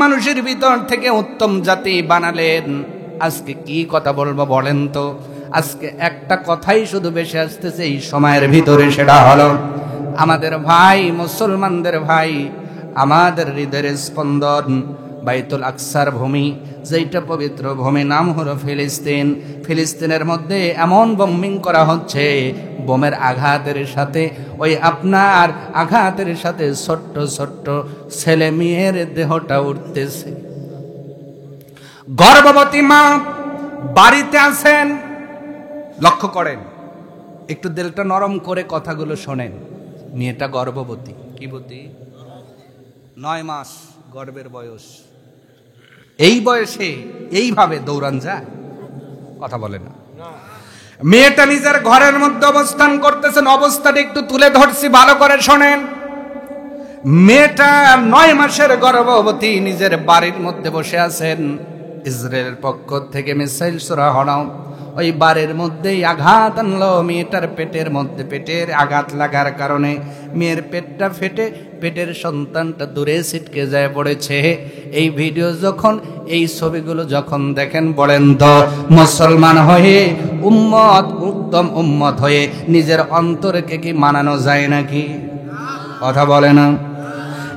মানুষের ভিতর থেকে উত্তম জাতি বানালেন। আজকে কি কথা বলবো বলেন তো? আজকে একটা কথাই শুধু বেশি আসতেছে এই সময়ের ভিতরে, সেটা হলো আমাদের ভাই মুসলমানদের ভাই, আমাদের হৃদয়ের স্পন্দন বাইতুল আকসার ভূমি, যেটা পবিত্র ভূমি, নাম হলো ফিলিস্তিন। ফিলিস্তিনের মধ্যে এমন বোম্বিং করা হচ্ছে, বোমের আঘাতের সাথে, ওই আপনার আঘাতের সাথে ছোট্ট ছোট্ট ছেলে মেয়ের দেহটা উঠতেছে। গর্ভবতী মা বাড়িতে আছেন, লক্ষ্য করেন, একটু দিলটা নরম করে কথাগুলো শোনেন। মেয়েটা গর্ভবতী, কি বতী? 9 মাস গর্ভের বয়স। এই বয়সে এইভাবে দৌড়ান যায়? কথা বলে না। মেয়েটা নিজের ঘরের মধ্যে অবস্থান করতেছেন, অবস্থাটা একটু তুলে ধরছি, ভালো করে শোনেন। মেয়েটা 9 মাসের গর্ভবতী, নিজের বাড়ির মধ্যে বসে আছেন। ইসরায়েলের পক্ষ থেকে মিসাইল ছোড়া হলো, ওই বাড়ির মধ্যেই আঘাত আনলো মেয়েটার পেটের মধ্যে। পেটের আঘাত লাগার কারণে মেয়ের পেটটা ফেটে পেটের সন্তানটা দূরে ছিটকে যায় পড়েছে। এই ভিডিও যখন, এই ছবিগুলো যখন দেখেন, বলেন তো মুসলমান হয়ে, উম্মত, উত্তম উম্মত হয়ে নিজের অন্তরকে কি মানানো যায় নাকি? কথা বলে না।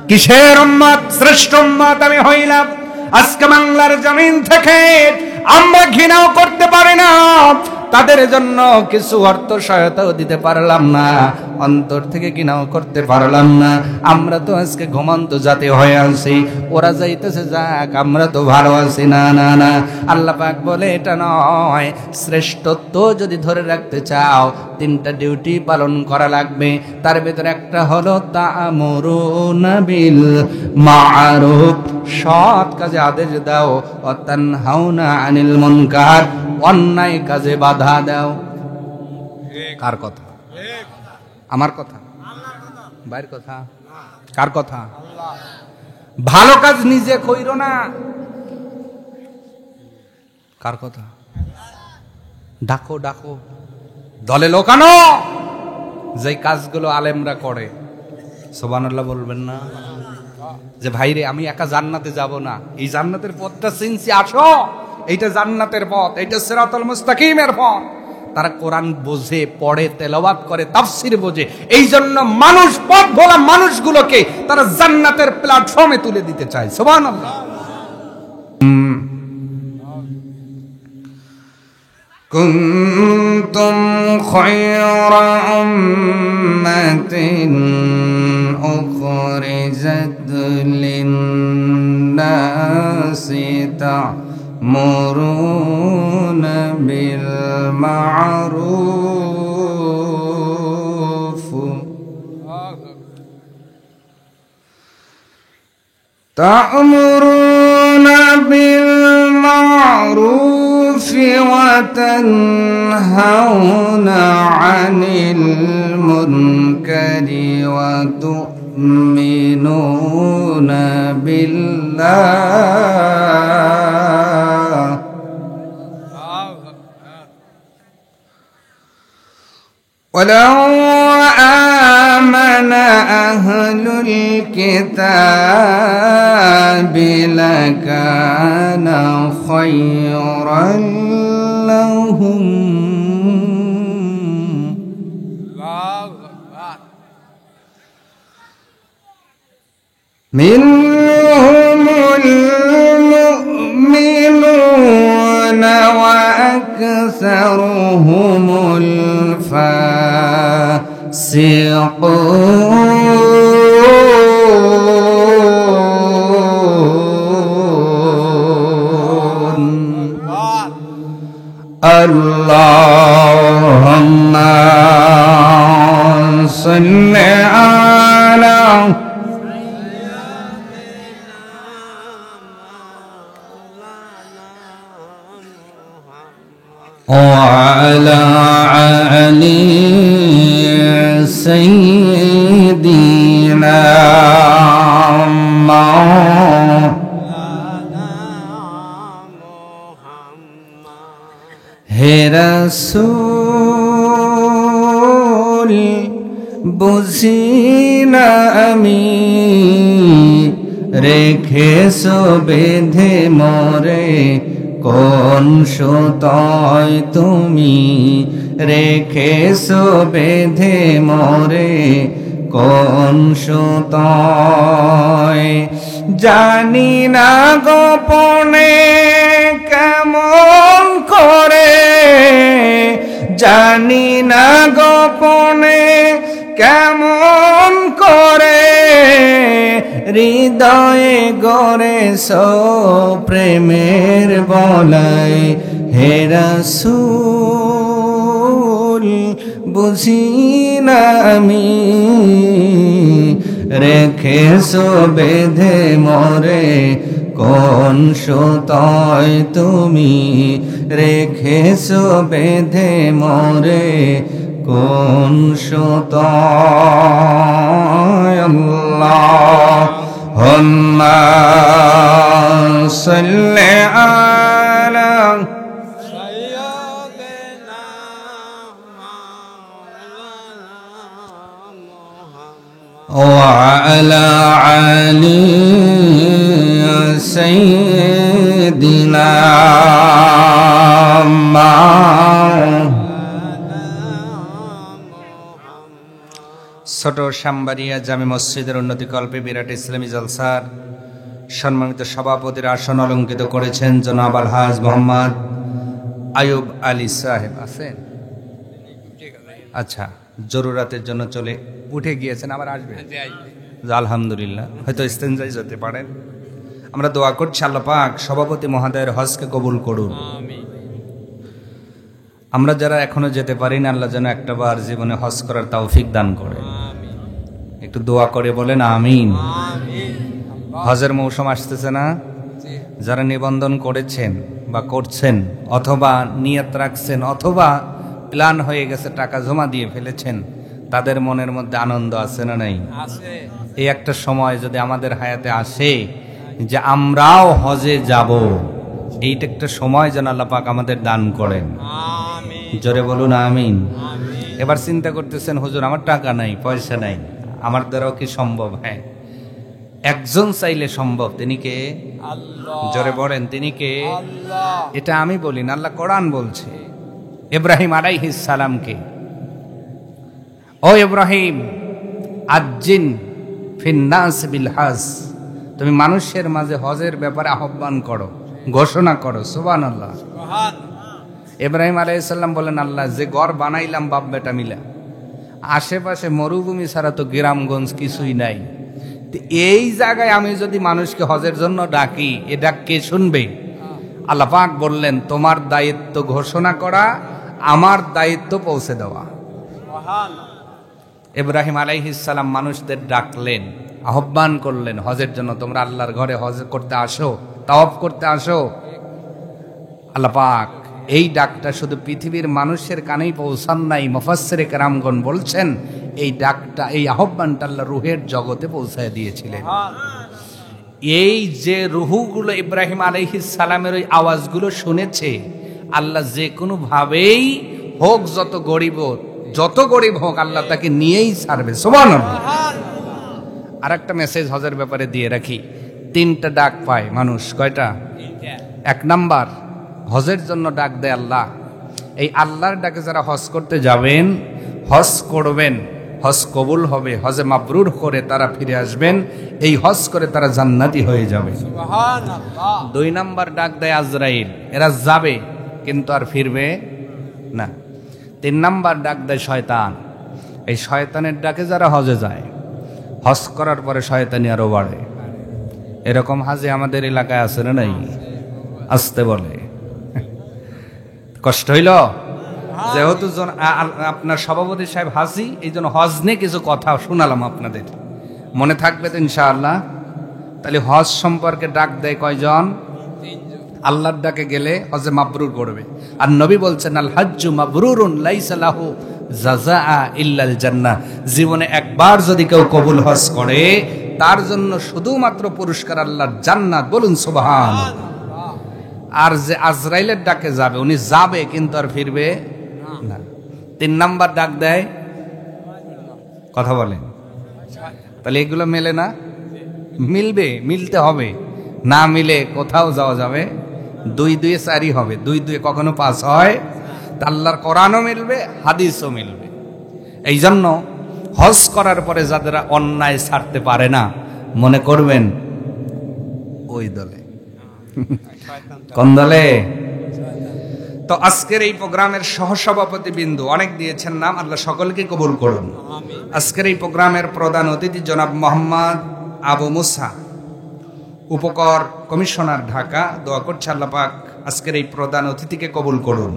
কিসের উম্মত? শ্রেষ্ঠ উম্মত আমি হইলাম। আজকে বাংলার জমিন থেকে আমরা ঘৃণাও করতে পারি না, তাদের জন্য কিছু অর্থ সহায়তাও দিতে পারলাম না, অন্তর থেকে ঘৃণাও করতে পারলাম না। আমরা তো আজকে ঘুমন্ত জাতি হয়ে আছি, ওরা যাইতেছে যাক, আমরা তো ভালো আছি। না না না, আল্লাহ পাক বলে এটা নয়। শ্রেষ্ঠত্ব যদি ধরে রাখতে চাও, 3টা ডিউটি পালন করা লাগবে। তার ভিতরে একটা হলো তা'মুরুনা বিল মা'রুফ, সৎ কাজে আদেশ দাও, ও তানহাউনা আনিল মুনকার, অন্যায় কাজে বাধা দাও। কার কথা? আমার কথা? বাইরের কথা? কার কথা? ভালো কাজ নিজে কইরো না। কার কথা? ডাকো ডাকো, দলে লোকানো, যে কাজগুলো আলেমরা করে। সুবহানাল্লাহ বলবেন না? যে ভাইরে আমি একা জান্নাতে যাব না, এই জান্নাতের পথটা চিনছি, আসো, এইটা জান্নাতের পথ, এইটা সিরাতুল মুস্তাকিমের পথ। তারা কোরআন বোঝে, পড়ে, তেলাওয়াত করে, তাফসীর বোঝে। এই জন্য মানুষ, পথ ভোলা মানুষগুলোকে তারা জান্নাতের প্ল্যাটফর্মে তুলে দিতে চায়। সুবহানাল্লাহ। কুনতুম খায়রা উম্মাতিন উখরিজাত লিন-নাসি তা'মুরুনা বিল মা'রুফ তা'মুরুনা বিল মা'রুফ ওয়া তানহাউনা আনিল মুনকারি ওয়া তু'মিনুনা বিল্লাহ। ওয়ালাউ আমানা আহলুল কিতাবি লাকানা খায়রান লাহুম। মিনহুমুল মুমিনুনা ওয়া আকসারুহুমুল ফাসিকুন। আল্লাহুম্মা সাল্লি আলা وعلى آل سيدنا হে রাসূল বুঝি না আমি রেখেছো বেঁধে মোরে কোন সুতোয় তুমি, রেখেছো বেঁধে মোরে কোন সুতোয়। জানি না গোপনে কেমন করে, জানি না গোপনে কেমন করে হৃদয়ে গড়েছো প্রেমের বলাই। হে রাসূল বুঝি না আমি, রেখেছো বেঁধে মোরে কোন সুতোয় তুমি, রেখেছো বেঁধে মোরে কোন সুতোয়। আল্লাহুম্মা সাল্লি আলা সাইয়্যিদিনা ওয়া আলা আলি সাইয়্যিদিনা। ছোট শামবাড়িয়া জামে মসজিদের উন্নতিকল্পে বিরাট ইসলামী জলসার সম্মানিত সভাপতির আসন অলঙ্কিত করেছেন জনাব আলহাজ মোহাম্মদ আয়ুব আলী সাহেব। আছেন? আচ্ছা, জরুরাতের জন্য চলে উঠে গিয়েছেন, আবার আসবেন? আলহামদুলিল্লাহ, হয়তো ইস্তেঞ্জায় যেতে পারেন। আমরা দোয়া করছি আল্লাহ পাক সভাপতি মহোদয়ের হজকে কবুল করুন। আমরা যারা এখনো যেতে পারি না, আল্লাহ যেন একটা বার জীবনে হজ করার তৌফিক দান করে। একটু দোয়া করে বলেন আমিন। হজের মৌসুম আসতেছে না? যারা নিবন্ধন করেছেন বা করছেন অথবা নিয়ত রাখছেন অথবা প্ল্যান হয়ে গেছে, টাকা জমা দিয়ে ফেলেছেন, তাদের মনের মধ্যে আনন্দ আছে না নাই? এই একটা সময় যদি আমাদের হায়াতে আসে যে আমরাও হজে যাব, এইটা একটা সময় যেন আল্লাহ পাক আমাদের দান করেন। জোরে বলুন আমিন। এবার চিন্তা করতেছেন, হুজুর আমার টাকা নাই, পয়সা নাই, আমার দ্বারাও কি সম্ভব? হ্যাঁ, একজন চাইলে সম্ভব। তিনি কে? আল্লাহ। জোরে বলেন তিনি কে? আল্লাহ। এটা আমি বলি না, আল্লাহ কোরআন বলছে। ইব্রাহিম আলাইহিস সালামকে, ও ইব্রাহিম আজ্জিন ফিন নাস বিল হজ, তুমি মানুষের মাঝে হজের ব্যাপারে আহ্বান করো, ঘোষণা করো। সুবহানাল্লাহ। ইব্রাহিম আলাইহিস সালাম বলেন, আল্লাহ যে ঘর বানাইলাম বাপ বেটা মিলা, আশেপাশে মরুভূমি ছাড়া তো গ্রামগঞ্জ কিছুই নাই, এই জায়গায় আমি যদি মানুষকে হজের জন্য ডাকি, এ ডাক কে শুনবে? আল্লাহ পাক বললেন, তোমার দায়িত্ব ঘোষণা করা, আমার দায়িত্ব পৌঁছে দেওয়া। ইব্রাহিম আলাইহিস সালাম মানুষদের ডাকলেন, আহ্বান করলেন হজের জন্য, তোমরা আল্লাহর ঘরে হজ করতে আসো, তাওয়াফ করতে আসো। আল্লাহ পাক এই ডাকটা শুধু পৃথিবীর মানুষের কানেই পৌঁছান নাই, মুফাসসিরে কেরামগণ বলছেন এই ডাকটা, এই আহ্বানটা আল্লাহ রুহের জগতে পৌঁছায় দিয়েছিলেন। এই যে রুহুগুলো ইব্রাহিম আলাইহিস সালামের ওই আওয়াজগুলো শুনেছে, আল্লাহ যে কোনো ভাবেই হোক, যত গরিব হোক, আল্লাহ তাকে নিয়েই ছাড়বে। সুবহানাল্লাহ। আর একটা মেসেজ হজের ব্যাপারে দিয়ে রাখি, 3টা ডাক পায় মানুষ। কয়টা? 1 নাম্বার, হজের জন্য ডাক দেয় আল্লাহ। এই আল্লাহর ডাকে যারা হজ করতে যাবেন, হজ করবেন, হজ কবুল হবে, হজে মাবরুর করে তারা ফিরে আসবেন, এই হজ করে তারা জান্নাতি হয়ে যাবে। সুবহানাল্লাহ। 2 নাম্বার ডাক দেয় আজরাইল, এরা যাবে কিন্তু আর ফিরবে না। 3 নাম্বার ডাক দেয় শয়তান, এই শয়তানের ডাকে যারা হজে যায়, হজ করার পরে শয়তানি আরো বাড়ে। এরকম হাজি আমাদের এলাকায় আছে না নাই? আসতে বলে, কষ্ট হইল। যেহেতু আপনার সভাপতি সাহেব হাজি, এই জন্য হজ নিয়ে কিছু কথা শোনালাম আপনাদের, মনে থাকবে তো ইনশাআল্লাহ। তাহলে হজ সম্পর্কে ডাক দেয় কয়জন? 3 জন। আল্লাহর ডাকে গেলে হজে মাবরুর করবে। আর নবী বলছেন, আল হাজ্জু মাবরুরুন লাইসা লাহু জাযাআ ইল্লাল জান্নাহ, জীবনে একবার যদি কেউ কবুল হজ করে, তার জন্য শুধুমাত্র পুরস্কার আল্লাহর জান্নাত। বলুন সুবহানাল্লাহ। আর যে আজরাইলের ডাকে যাবে, উনি যাবে কিন্তু আর ফিরবে না। 3 নাম্বার ডাক দেয়, কথা বলেন, তাহলে এগুলো মেলে না? মিলবে, মিলতে হবে, না মিলে কোথাও যাওয়া যাবে? 2 2 4 হবে, 2 2 কখনো 5 হয়? তা আল্লাহর কোরআনও মিলবে, হাদিসও মিলবে। এই জন্য হজ করার পরে যারা অন্যায় ছাড়তে পারে না, মনে করবেন ওই দলে। কোন দলে? তো আজকের এই প্রোগ্রামের সহসভাপতি বিন্দু অনেক দিয়েছেন নাম, আল্লাহ সকলকে কবুল করুন। আজকের এই প্রোগ্রামের প্রধান অতিথি জনাব মোহাম্মদ আবু মুসা, উপকর কমিশনার, ঢাকা। দোয়া করছে আল্লাহ পাক আজকের এই প্রধান অতিথিকে কবুল করুন।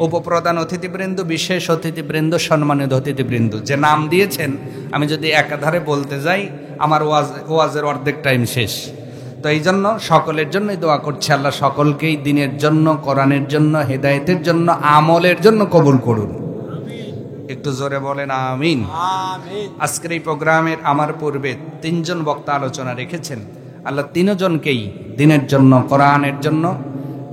উপপ্রধান অতিথিবৃন্দ, বিশেষ অতিথিবৃন্দ, সম্মানিত অতিথিবৃন্দ, যে নাম দিয়েছেন আমি যদি একাধারে বলতে যাই আমার ওয়াজের অর্ধেক টাইম শেষ। তো এই জন্য সকলের জন্যই দোয়া করছে আল্লাহ সকলকেই দিনের জন্য, কোরআনের জন্য, হেদায়েতের জন্য, আমলের জন্য কবুল করুন। একটু জোরে বলেন আমিন। আজকের এই প্রোগ্রামের আমার পূর্বে 3 জন বক্তা আলোচনা রেখেছেন। আল্লাহ 3 জনকেই দিনের জন্য, কোরআনের জন্য,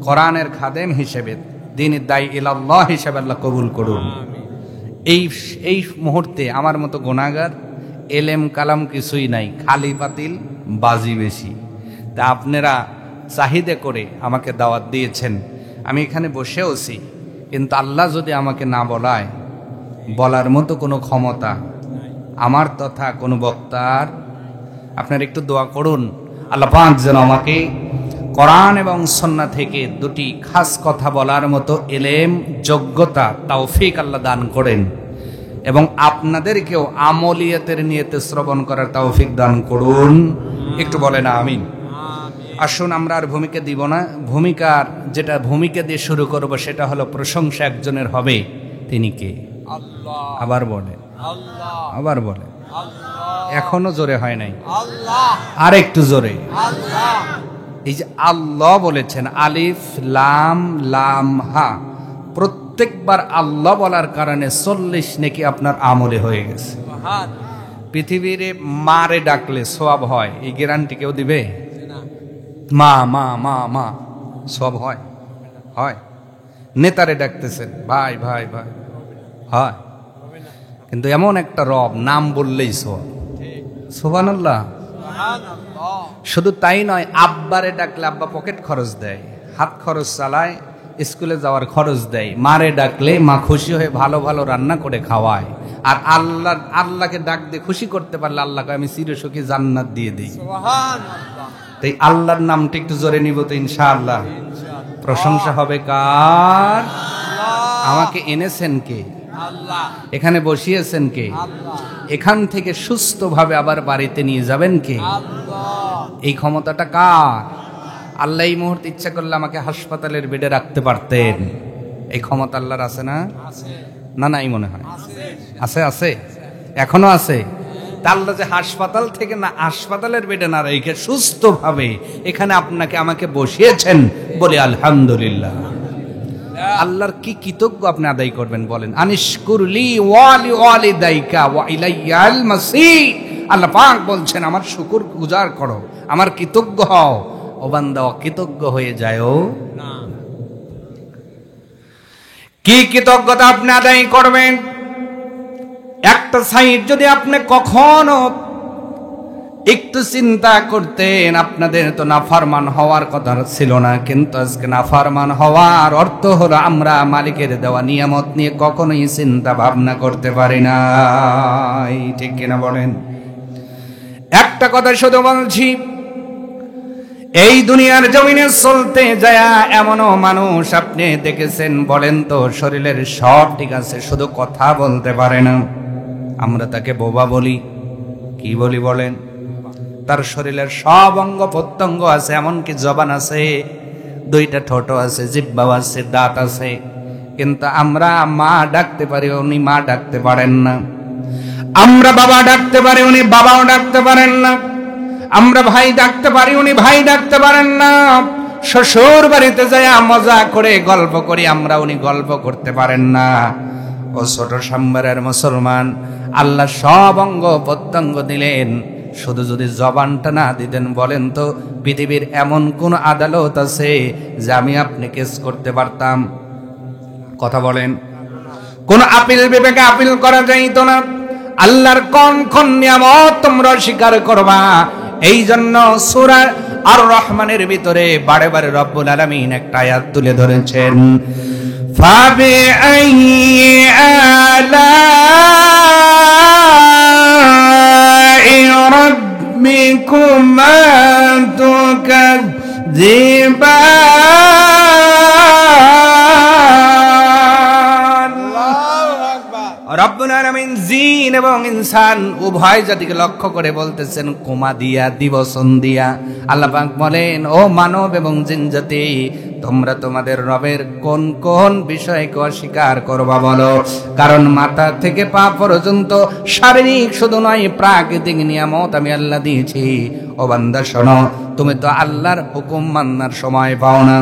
কোরআনের খাদেম হিসেবে, দিনের দায়ী ইলাল্লাহ হিসেবে আল্লাহ কবুল করুন। এই মুহূর্তে আমার মতো গুনাহগার, এলেম কালাম কিছুই নাই, খালি পাতিল বাজি বেশি। তা আপনারা চাহিদা করে আমাকে দাওয়াত দিয়েছেন, আমি এখানে বসেওছি, কিন্তু আল্লাহ যদি আমাকে না বলায়, বলার মতো কোনো ক্ষমতা আমার তথা কোনো বক্তার, আপনারা একটু দোয়া করুন আল্লাহ পাক যেন আমাকে কোরআন এবং সুন্নাহ থেকে 2টি খাস কথা বলার মতো এলেম, যোগ্যতা, তৌফিক আল্লাহ দান করেন, এবং আপনাদেরকেও আমলিয়াতের নিয়তে শ্রবণ করার তৌফিক দান করুন। একটু বলেন আমিন। আসুন আমরা আর ভূমিকা দিব না, ভূমিকা দিয়ে শুরু করব, সেটা হলো প্রশংসা একজনের হবে। তিনি কে? আল্লাহ। আবার বলেন আল্লাহ, আবার বলেন আল্লাহ। এখনো জোরে হয় নাই, আল্লাহ। আর একটু জোরে, আল্লাহ। এই যে আল্লাহ বলেছেন, আলিফ লাম লাম হা, প্রত্যেকবার আল্লাহ বলার কারণে 40 নেকি আপনার আমলে হয়ে গেছে। পৃথিবীর মারে ডাকলে সওয়াব হয়, এই গ্যারান্টি কেউ দিবে? মা মা মা মা সব হয়? হয়। নেতারে ডাকতেছেন ভাই ভাই ভাই, হয়। কিন্তু এমন একটা রব, নাম বললেই সওয়াব। সুবহানাল্লাহ। শুধু তাই নয়, আব্বারে ডাকলে আব্বা পকেট খরচ দেয়, হাত খরচ চালায়, স্কুলে যাওয়ার খরচ দেয়। মারে ডাকলে মা খুশি হয়ে ভালো ভালো রান্না করে খাওয়ায়। আর আল্লাহকে ডাক দিয়ে খুশি করতে পারলে আল্লাহকে আমি চিরসুখী জান্নাত দিয়ে দিই। তাই আল্লাহর নামটা একটু জোরে নিব তো ইনশাআল্লাহ। প্রশংসা হবে কার? আমাকে এনেছেন কে? আল্লাহ। এখানে বসিয়েছেন কে? আল্লাহ। এখান থেকে সুস্থভাবে আবার বাড়িতে নিয়ে যাবেন কে? আল্লাহ। এই ক্ষমতাটা কার? আল্লাহ এই মুহূর্তে ইচ্ছা করলে আমাকে হাসপাতালের বেডে রাখতে পারতেন। এই ক্ষমতা আল্লাহর আছে না? না নাই মনে হয় আছে, আছে, এখনো আছে। আল্লাহ যে হাসপাতাল থেকে না, হাসপাতালের বেডে না রেখে সুস্থভাবে এখানে আপনাকে আমাকে বসিয়েছেন, বলে আলহামদুলিল্লাহ। আল্লাহর কি কৃতজ্ঞ আপনি আদায় করবেন বলেন? আনিশকুরলি ওয়ালি ওয়ালিদাইকা ওয়া ইলাইয়াল মাসির। আল্লাহ পাক বলছেন আমার শুকর গুজার করো, আমার কৃতজ্ঞ হও। ও বান্দা অকৃতজ্ঞ হয়ে যায়ও না। কি কৃতজ্ঞতা আপনি আদায় করবেন? একটা সাইড যদি আপনি কখনো একটু চিন্তা করতেন, আপনাদের তো নাফরমান হওয়ার কথা ছিল না, কিন্তু আজকে নাফরমান হওয়ার অর্থ হলো আমরা মালিকের দেওয়া নিয়ামত নিয়ে কখনোই চিন্তা ভাবনা করতে পারি না। ঠিক কিনা বলেন? একটা কথা শুধু বলছি, এই দুনিয়ার জমিনে চলতে যায় এমনও মানুষ আপনি দেখেছেন, বলেন তো শরীরের সব ঠিক আছে, শুধু কথা বলতে পারে না। আমরা তাকে বোবা বলি। কি বলি বলেন? তার শরীরের সব অঙ্গ প্রত্যঙ্গ আছে, এমনকি জবান আছে, 2টা ঠোঁট আছে, জিহ্বা আছে, দাঁত আছে, কিন্তু আমরা মা ডাকতে পারি, উনি মা ডাকতে পারেন না। আমরা বাবা ডাকতে পারি, উনি বাবাও ডাকতে পারেন না। আমরা ভাই ডাকতে পারি, উনি ভাই ডাকতে পারেন না। শ্বশুর বাড়িতে যায় মজা করে গল্প করি আমরা, উনি গল্প করতে পারেন না। ও ছোট সাম্বারের মুসলমান, আল্লাহ সব অঙ্গ প্রত্যঙ্গ দিলেন, শুধু যদি জবানটা না দিতেন, বলেন তো পৃথিবীর এমন কোন আদালত আছে যে আমি আপনি কেস করতে পারতাম? কথা বলেন। কোন আপিল বিবেকে আপিল করা যাইতো না। আল্লাহর কোন কোন নিয়ামত তোমরা স্বীকার করবা, এই জন্য সূরা আর রহমানের ভিতরে বারে বারে রব্বুল আলামিন একটা আয়াত তুলে ধরেছেন, ফাবিআইয়ি আলাই রাব্বিকুমা তুকাযযিবান। রব্বুল আলামিন জিন এবং ইনসান উভয় জাতিকে লক্ষ্য করে বলতেছেন কোমা দিয়া, দিবসন দিয়া। আল্লাহ পাক বলেন, ও মানব এবং জিন জাতি, তোমরা তোমাদের রবের কোন কোন বিষয়কে অস্বীকার করবা বলো? কারণ মাথা থেকে পা পর্যন্ত শারীরিক শুধু নয়, প্রাকৃতিক নিয়ামত আমি আল্লাহ দিয়েছি। ও বান্দা শোনো, তুমি তো আল্লাহর হুকুম মানার সময় পাও না,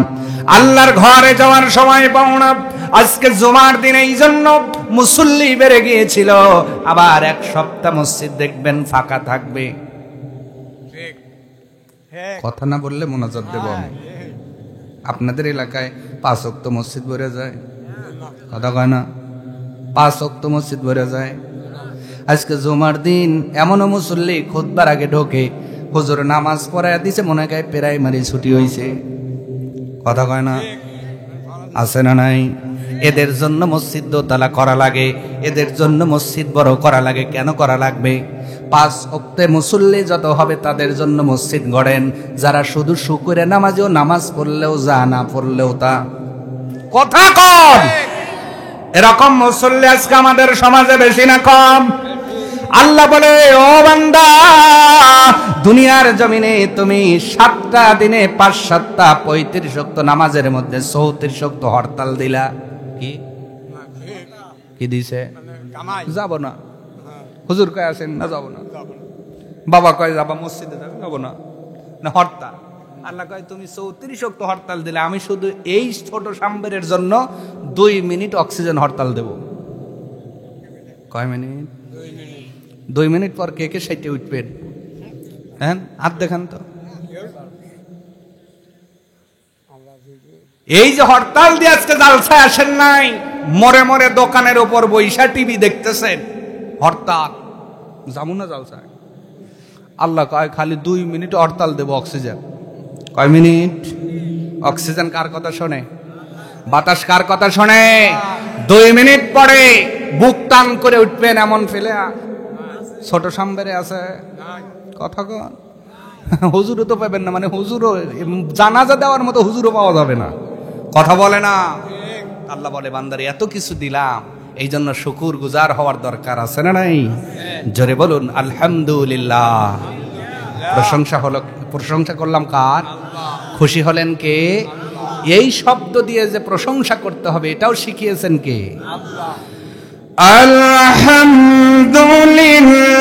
আল্লাহর ঘরে যাওয়ার সময় পাও না। আজকে জুমার দিন এই জন্য মুসল্লি বেড়ে গিয়েছিল, আবার এক সপ্তাহ মসজিদ দেখবেন ফাঁকা থাকবে। কথা না বললে মোনাজাত দেব আমি। আপনাদের এলাকায় 5 ওয়াক্ত মসজিদ ভরে যায়? কথা কয় না? 5 ওয়াক্ত মসজিদ ভরে যায়। আজকে জুমার দিন এমনও মুসল্লি খুতবার আগে ঢোকে, হুজুর নামাজ পড়ায় দিছে, মনে হয় প্রাইমারি ছুটি হয়েছে। কথা কয় না? আছে না নাই? এদের জন্য মসজিদ দোতলা করা লাগে, এদের জন্য মসজিদ বড় করা লাগে। কেন করা লাগবে? 5 ওয়াক্তে মুসল্লি যত হবে তাদের জন্য মসজিদ গড়েন, যারা শুধু শুকরে নামাজেও নামাজ পড়লেও যা, না পড়লেও তা। কথা কম। এরকম মুসল্লি আজকে আমাদের সমাজে বেশি না কম? আল্লাহ বলে, ও বান্দা, দুনিয়ার জমিনে তুমি 7টা দিনে 5-7টা 35 ওয়াক্ত নামাজের মধ্যে 34 ওয়াক্ত হরতাল দিলা। কি দিছে? যাব না। হুজুর কয় আসেন না, যাব না। বাবা কয় যাবা, মসজিদে যাবে, যাব না। না হরতাল। আল্লাহ কয় তুমি 34 ওয়াক্ত হরতাল দিলে, আমি শুধু এই ছোট সাম্বেরের জন্য 2 মিনিট অক্সিজেন হরতাল দেব। কয় মিনিট? 2 মিনিট পর কে কে সাইটে উঠবেন? হ্যাঁ, হাত দেখান তো। এই যে হরতাল দিয়ে আজকে জালসায় আসেন নাই, মরে মরে দোকানের উপর বৈশা টিভি দেখতেছেন, হরতাল। যাবো না জালসায়? আল্লাহ কয় খালি 2 মিনিট হরতাল দেব অক্সিজেন। কয় মিনিট? অক্সিজেন কার কথা শোনে? বাতাস কার কথা শোনে? 2 মিনিট পরে বুক টান করে উঠবেন এমন ফেলে ছোট সাম্বেরে আছে। কথা কন। হুজুরও তো পাবেন না, মানে হুজুরও জানাজা দেওয়ার মতো হুজুরও পাওয়া যাবে না। কথা বলে না? আল্লাহ বলে, বান্দারে এত কিছু দিলাম, এই জন্য শুকুর গুজার হওয়ার দরকার আছে না নাই? জোরে বলুন আলহামদুলিল্লাহ। প্রশংসা হলো, প্রশংসা করলাম কার? খুশি হলেন কে? এই শব্দ দিয়ে যে প্রশংসা করতে হবে এটাও শিখিয়েছেন কে?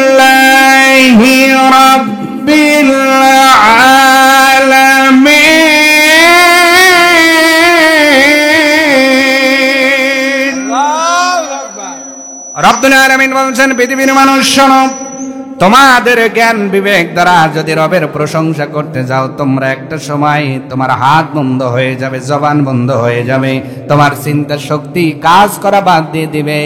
আলহামদুলিল্লাহি রাব্বিল আলামিন। রব্বুল আলামিন বলছেন, পৃথিবীর মানুষ শোনো, তোমাদের জ্ঞান বিবেক দ্বারা যদি রবের প্রশংসা করতে যাও, তোমরা একটা সময় তোমার হাত বন্ধ হয়ে যাবে, জবান বন্ধ হয়ে যাবে, তোমার চিন্তা শক্তি কাজ করা বাদ দিয়ে দিবে।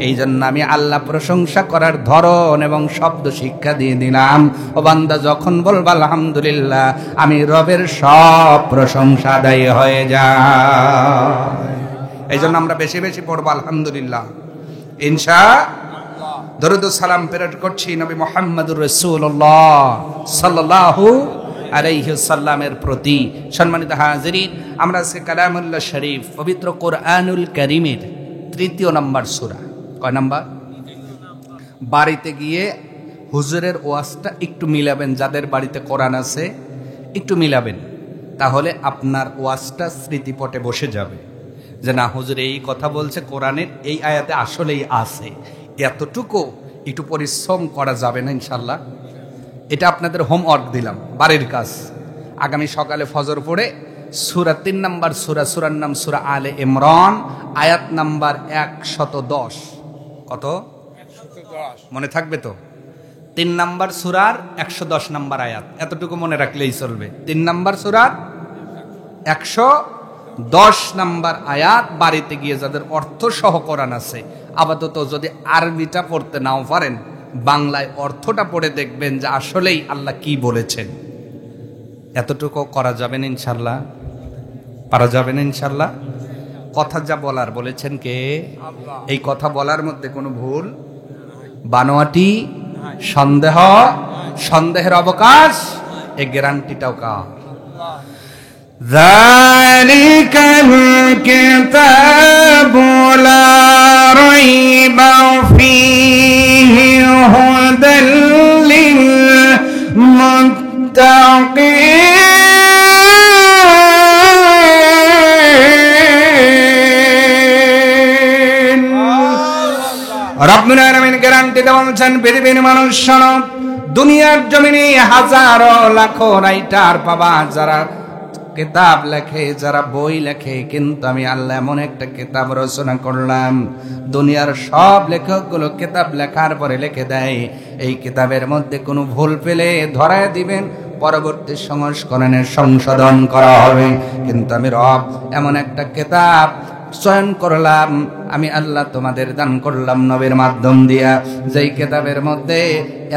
এই জন্য আমি আল্লাহ প্রশংসা করার ধরন এবং শব্দ শিক্ষা দিয়ে দিলাম। ও বান্দা, যখন বলবা আলহামদুলিল্লাহ, আমি রবের সব প্রশংসা আদায় হয়ে যায়। এই জন্য আমরা বেশি বেশি পড়বো আলহামদুলিল্লাহ, ইনশাআল্লাহ। দরুদ ও সালাম প্রেরণ করছি নবী মুহাম্মদুর রাসূলুল্লাহ সাল্লাল্লাহু আলাইহি ওয়াসাল্লামের প্রতি। সম্মানিত হাজিরিন, আমরা আজকে কালামুল্লাহ শরীফ পবিত্র কোরআনুল কারীমের 3 নম্বর সূরা। কয় নাম্বার? বাড়িতে গিয়ে হুজুরের ওয়াজটা একটু মিলাবেন, যাদের বাড়িতে কোরআন আছে একটু মিলাবেন, তাহলে আপনার ওয়াজটা স্মৃতিপটে বসে যাবে যে না, হুজুর এই কথা বলছে, কোরআনের এই আয়াতে আসলেই আছে। এতটুকু একটু পরিশ্রম করা যাবে না ইনশাল্লাহ? এটা আপনাদের হোমওয়ার্ক দিলাম, বাড়ির কাজ। আগামী সকালে ফজর পড়ে সূরা 3 নম্বর সূরা, সূরার নাম সূরা আলে ইমরান, আয়াত নাম্বার 110। কত? 110। মনে থাকবে তো? 3 নম্বর সূরার 110 নম্বর আয়াত, এতটুকু মনে রাখলেই চলবে। 3 নম্বর সূরার 110 নম্বর আয়াত বাড়িতে গিয়ে যাদের অর্থ সহ কোরআন আছে, আপাতত যদি আরবিটা পড়তে নাও পারেন বাংলায় অর্থটা পড়ে দেখবেন যে আসলেই আল্লাহ কি বলেছেন। এতটুকু করা যাবে না ইনশাল্লাহ? পারা যাবে না ইনশাল্লাহ? কথা যা বলার বলেছেন কে? এই কথা বলার মধ্যে কোনো ভুল, বানোয়াটি, সন্দেহের অবকাশ, এই গ্যারান্টিটাও কার? যালিকাল কিতাবু লা রাইবা ফীহি হুদাল লিল মুত্তাকিন। রব্বুল আলামিন গ্যারান্টি দেওয়াছেন, পৃথিবীর মানুষ শোনো, দুনিয়ার জমিনে হাজারো লাখো রাইটার পাবা যারা কিতাব লেখে, যারা বই লেখে, কিন্তু আমি আল্লাহ এমন একটা কিতাব রচনা করলাম, দুনিয়ার সব লেখকগুলো কিতাব লেখার পরে লিখে দেয় এই কিতাবের মধ্যে কোনো ভুল পেলে ধরায় দিবেন, পরবর্তী সংস্করণের সংশোধন করা হবে। কিন্তু আমি রব এমন একটা কিতাব চয়ন করলাম, আমি আল্লাহ তোমাদের দান করলাম নবীর মাধ্যম দিয়া, যেই কিতাবের মধ্যে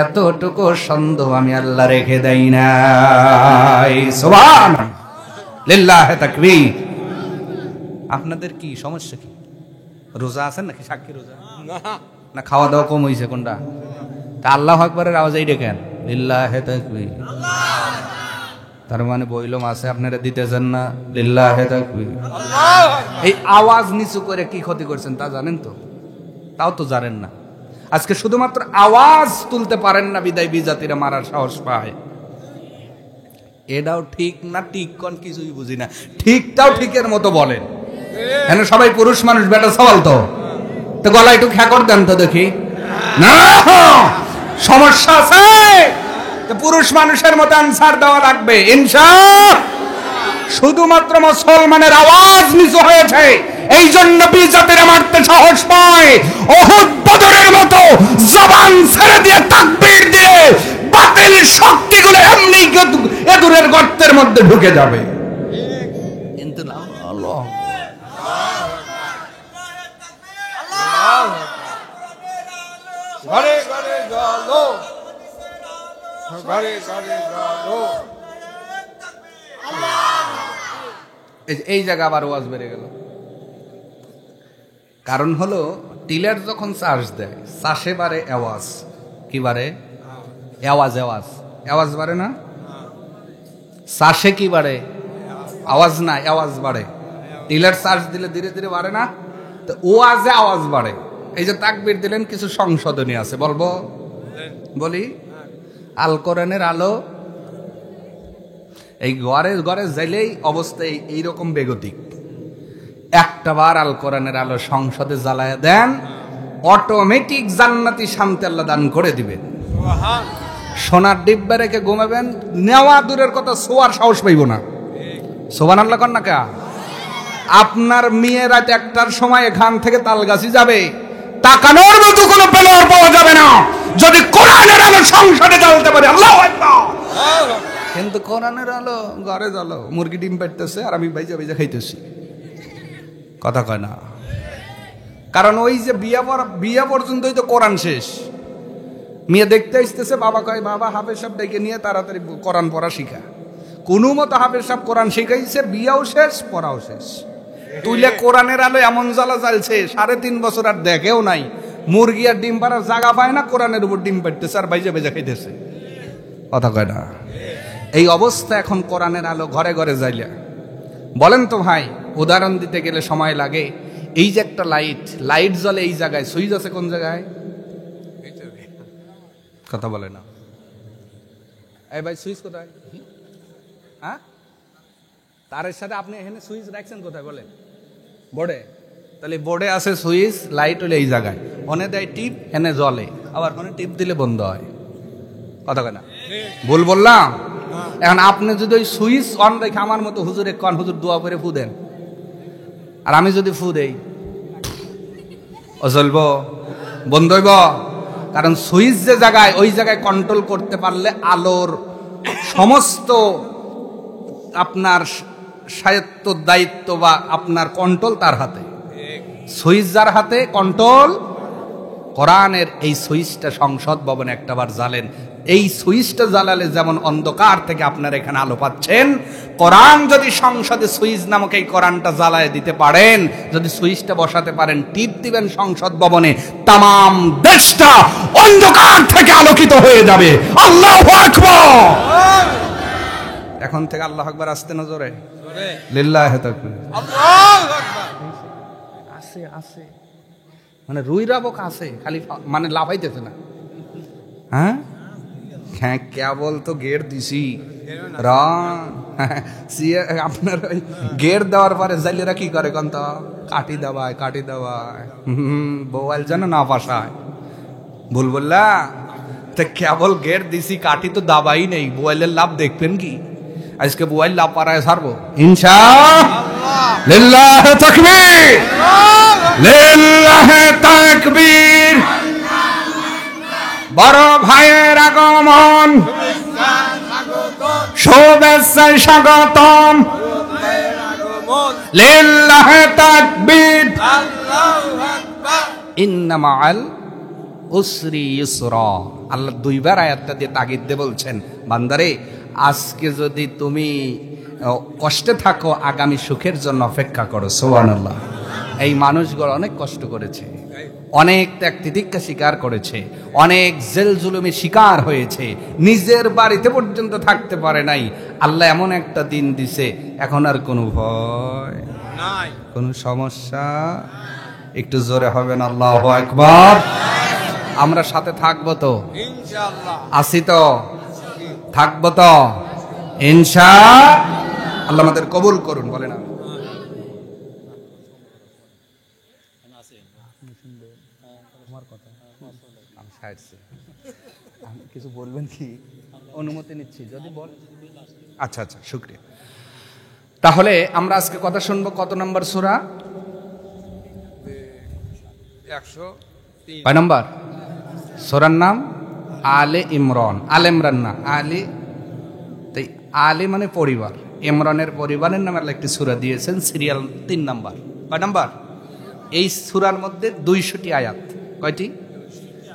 এতটুকু সন্দেহ আমি আল্লাহ রেখে দেই নাই। সুবহানাল্লাহ, লিল্লাহি তাকবীর। আপনাদের কি সমস্যা? কি রোজা আছেন নাকি? সাক্ষী রোজা না খাওয়া দাওয়া কম হয়েছে কোনটা? তা আল্লাহু আকবারের আওয়াজ এই দেখেন, লিল্লাহি তাকবীর। তার মানে বইলম আছে আপনারা দিতেছেন না, লিল্লাহি তাকবীর। এই আওয়াজ নিচু করে কি ক্ষতি করছেন তা জানেন তো? তাও তো জানেন না। আজকে শুধুমাত্র আওয়াজ তুলতে পারেন না বিদায় বিজাতিরা মারার সাহস পায়। এটাও ঠিক না ঠিক কোন কিছুই বুঝি না, ঠিকটাও ঠিকের মতো বলেন। এখানে সবাই পুরুষ মানুষ, বেটা সওয়াল তো গলা একটু খ্যাকর দেন তো দেখি। না সমস্যা আছে, পুরুষ মানুষের মতো আনসার দেওয়া লাগবে ইনশাআল্লাহ। শুধুমাত্র মুসলমানের আওয়াজ নিচু হয়েছে, এই জন্য বিজাতিরা মারতে সাহস পায়। উহুদ বদরের মতো জবান ছেড়ে দিয়ে তাকবীর দিয়ে বাতিল শক্তিগুলো এমনি এদুরের গর্তের মধ্যে ঢুকে যাবে। কিন্তু না, আল্লাহ ঘরে ঘরে জ্বলো, ঘরে ঘরে জ্বলো। এই জায়গা আবার ওয়াজ বেড়ে গেল। কারণ হলো টিলার যখন চার্জ দেয়, চাষে বাড়ে আওয়াজ। কি বাড়ে? আওয়াজ। আওয়াজ বাড়ে না? চাষে কি বাড়ে? আওয়াজ না, আওয়াজ বাড়ে। টিলার চার্জ দিলে ধীরে ধীরে বাড়ে না? তো ওয়াজে আওয়াজ বাড়ে। এই যে তাকবীর দিলেন, কিছু সংশোধনী আছে, বলবো? বলি, আল কোরআনের আলো এই ঘরে ঘরে যাইলেই অবস্থা এইরকম বেগতিক। একটা বার আল কোরআনের আলো সংসদে জ্বালায় দেন, অটোমেটিক জান্নাতি শান্তি আল্লাহ দান করে দিবেন। সোনার ডিব্বা রেখে ঘুমাবেন, নেওয়া দূরের কথা, শোয়ার সাহস পাইব না। সুবহানাল্লাহ কন না কা? আপনার মেয়ে রাত 1টার সময় এখান থেকে তালগাছি যাবে, তাকানোর মতো কোনো প্লেয়ার পাওয়া যাবে না যদি কোরআনের আলো সংসদে জ্বলতে পারে। আল্লাহু আকবার। কিন্তু কোরআনের আলো ঘরে জ্বলো, মুরগি ডিম পাড়তেছে আর আমি বাইজা খাইতেছি, কথা কয় না। কারণ ওই যে বিয়া পর্যন্তই তো কোরআন শেষ। মেয়ে দেখতে আসতেছে, বাবা কয় বাবা হাফেজ সাহেব ডেকে নিয়ে তাড়াতাড়ি কোরআন পড়া শিখা। কোনো মতো হাফেজ সাহেব কোরআন শিখাইছে, বিয়াও শেষ, পড়াও শেষ। তুইলে কোরআনের আলো এমন জ্বালা জ্বালছে, 3.5 বছর আর দেখেও নাই। মুরগি আর ডিম পাড়ার জায়গা পায় না, কোরআনের উপর ডিম পাড়তেছে আর বাইজা খাইতেছে, কথা কয় না। এই অবস্থা এখন কোরআনের আলো ঘরে ঘরে যাইলে। বলেন তো ভাই, উদাহরণ দিতে গেলে সময় লাগে। এই যে একটা লাইট জ্বলে এই জায়গায়, সুইচ আছে কোন জায়গায়? কথা বলে না। এই ভাই সুইচ কোথায়? হ্যাঁ, তারের সাথে আপনি এখানে সুইচ রাখছেন কোথায় বলেন? বোর্ডে। তাহলে বোর্ডে আছে সুইচ, লাইট হলে এই জায়গায়, অনে দেয় টিপ, এনে জ্বলে, আবার ওখানে টিপ দিলে বন্ধ হয়, কথা কয় না? ভুল বললাম? এখন আপনি যদি ওই সুইচ অন রেখে আমার মতো হুজুরে কন, হুজুর দোয়া করে ফু দেন, আর আমি যদি ফু দেই, ও চলবো? বন্ধ হইব? কারণ সুইচ যে জায়গায়, ওই জায়গায় কন্ট্রোল করতে পারলে আলোর সমস্ত আপনার স্বায়ত্ত দায়িত্ব বা আপনার কন্ট্রোল তার হাতে। সুইচ যার হাতে, কন্ট্রোল কোরআনের এই সুইচটা সংসদ ভবনে একটাবার জ্বালেন। এই সুইচটা জ্বালালে যেমন অন্ধকার থেকে আপনারা এখানে আলো পাচ্ছেন, কোরআন যদি সংসদে সুইচ নামক এই কোরআনটা জ্বালায় দিতে পারেন, যদি সুইচটা বসাতে পারেন, টিপ দিবেন সংসদ ভবনে, তাম দেশটা অন্ধকার থেকে আলোকিত হয়ে যাবে। আল্লাহু আকবার। এখন থেকে আল্লাহু আকবার আসতে না জোরে, লিল্লাহি তাকবীর। আল্লাহু আকবার। আছে আছে মানে রুইরাবক আছে, খালি মানে লাফাইতেছে না। হ্যাঁ হ্যাঁ, কেবল তো গেট দিছি আপনার ওই গেট দেওয়ার পরে জাইলেরা কি করে কোন তো কাটি দেওয়ায় বউয়াল যেন না পাশায়, ভুল বললা। তো কেবল গেট দিছি, কাটি তো দাবাই নেই, বউয়ালের লাভ দেখবেন কি? আজকে বউয়াল লাভ পাড়ায় ছাড়বো ইনশাআল্লাহ। লিল্লাহি তাকবীর, লিল্লাহি তাকবীর। বড় ভাইয়ের আগমন, শুভেচ্ছায় স্বাগতম। লিল্লাহি তাকবীর, আল্লাহু আকবার। ইন্না মাআল উসরি ইউসরা। আল্লাহ দুইবার আয়াতটা দিয়ে তাগিদ দিয়ে বলছেন, বান্দারে আজকে যদি তুমি কষ্টে থাকো, আগামী সুখের জন্য অপেক্ষা করো। সুবহানাল্লাহ। এই মানুষগুলো অনেক কষ্ট করেছে, অনেক ত্যাগ তিতিক্ষা স্বীকার করেছে, অনেক জেল জুলুমে শিকার হয়েছে, নিজের বাড়িতে পর্যন্ত থাকতে পারে নাই। আল্লাহ এমন একটা দিন দিছে, এখন আর কোনো ভয় নাই, কোনো সমস্যা। একটু জোরে হবে না আল্লাহু আকবার। আমরা সাথে থাকবো তো, ইনশাআল্লাহ। আসি তো, থাকবো তো ইনশাআল্লাহ। আল্লাহ আমাদের কবুল করুন, বলে না কিছু বলবেন কি? অনুমতি নিচ্ছি যদি বল। আচ্ছা আচ্ছা, শুকরিয়া। তাহলে আমরা আজকে কথা শুনবো কত নম্বর সূরা? 103। কয় নম্বর? সূরার নাম আলে ইমরান। আলে ইমরান না, আলী। তাই আলী মানে পরিবার, ইমরানের পরিবারের নামে আল্লাহ একটি সূরা দিয়েছেন, সিরিয়াল 3 নাম্বার। কয় নাম্বার? এই সূরার মধ্যে 200টি আয়াত। কয়টি?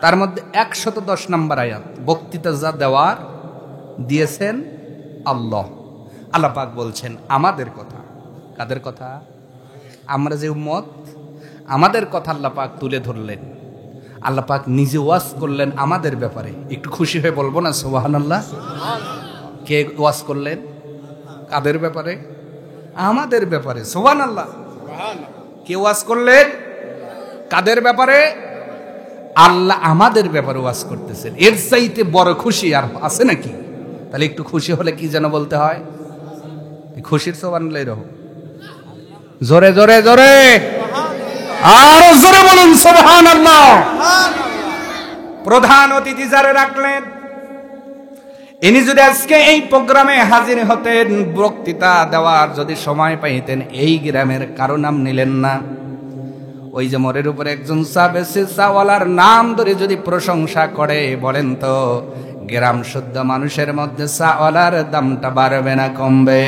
তার মধ্যে 110 নাম্বার আয়াত বক্তৃতা যা দেওয়ার দিয়েছেন আল্লাহ। আল্লাহ পাক বলছেন আমাদের কথা। কাদের কথা? আমরা যে উম্মত, আমাদের কথা আল্লাহ পাক তুলে ধরলেন। আল্লাহ পাক নিজে ওয়াজ করলেন আমাদের ব্যাপারে। একটু খুশি হয়ে বলবো না সুবহানাল্লাহ? কে ওয়াজ করলেন? কাদের ব্যাপারে? আমাদের ব্যাপারে। সুবহানাল্লাহ। কে ওয়াজ করলেন? কাদের ব্যাপারে? আল্লাহ আমাদের ব্যাপারে ওয়াজ করতেছেন। এর চাইতে বড় খুশি আর আছে নাকি? তাহলে একটু খুশি হলে কি যেন বলতে হয়? খুশির সুবহানাল্লাহ এরকম জোরে জোরে জোরে, আরো জোরে বলুন সুবহানাল্লাহ। প্রধান অতিথি যারা রাখলেন, ইনি যদি আজকে এই প্রোগ্রামে হাজির হতেন, বক্তৃতা দেওয়ার যদি সময় পাইতেন, এই গ্রামের কারো নাম নিলেন না। ওই যে মোড়ের উপরে একজন চা বেচে, চাওয়ালার নাম ধরে যদি প্রশংসা করে, বলেন তো গ্রাম শুদ্ধ মানুষের মধ্যে চাওয়ালার দামটা বাড়বে না কমবে?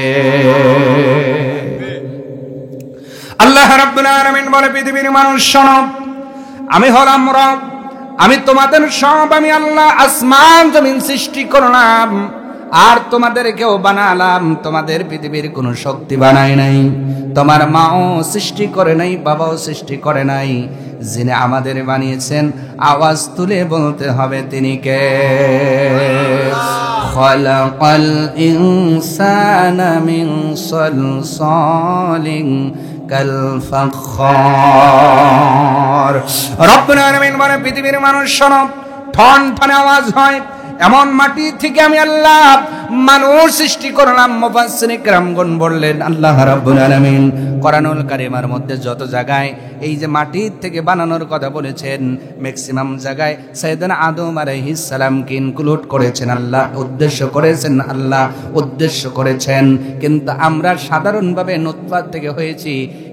আল্লাহ রাব্বুল আলামিন বলে, পৃথিবীর মানুষ শোনো, আমি হলাম রব, আমি তোমাদের সব, আমি আল্লাহ আসমান জমিন সৃষ্টি করলাম আর তোমাদেরকেও বানালাম। তোমাদের পৃথিবীর কোনো শক্তি বানায় নাই, তোমার মাও সৃষ্টি করে নাই, বাবাও সৃষ্টি করে নাই। যিনি আমাদের বানিয়েছেন, আওয়াজ তুলে বলতে হবে তিনি কে? খালাকাল ইনসানা মিন সালসালিন কাল ফাখখার। রব্বুল আলামিন বলে, পৃথিবীর মানুষ শোনো, ঠন ঠনে আওয়াজ হয় এমন মাটি থেকে আমি আল্লাহ মানুষ সৃষ্টি করলাম। মুফাসসির কিরামগণ বললেন, আল্লাহ রাব্বুল আলামিন কোরআনুল কারীমের মধ্যে যত জায়গায় এই যে মাটির থেকে বানানোর কথা বলেছেন, ম্যাক্সিমাম জায়গায় সাইয়েদনা আদম আলাইহিস সালামকে ইনক্লুড করেছেন আল্লাহ, উদ্দেশ্য করেছেন আল্লাহ, উদ্দেশ্য করেছেন। কিন্তু আমরা সাধারণভাবে নুতফা থেকে হয়েছি,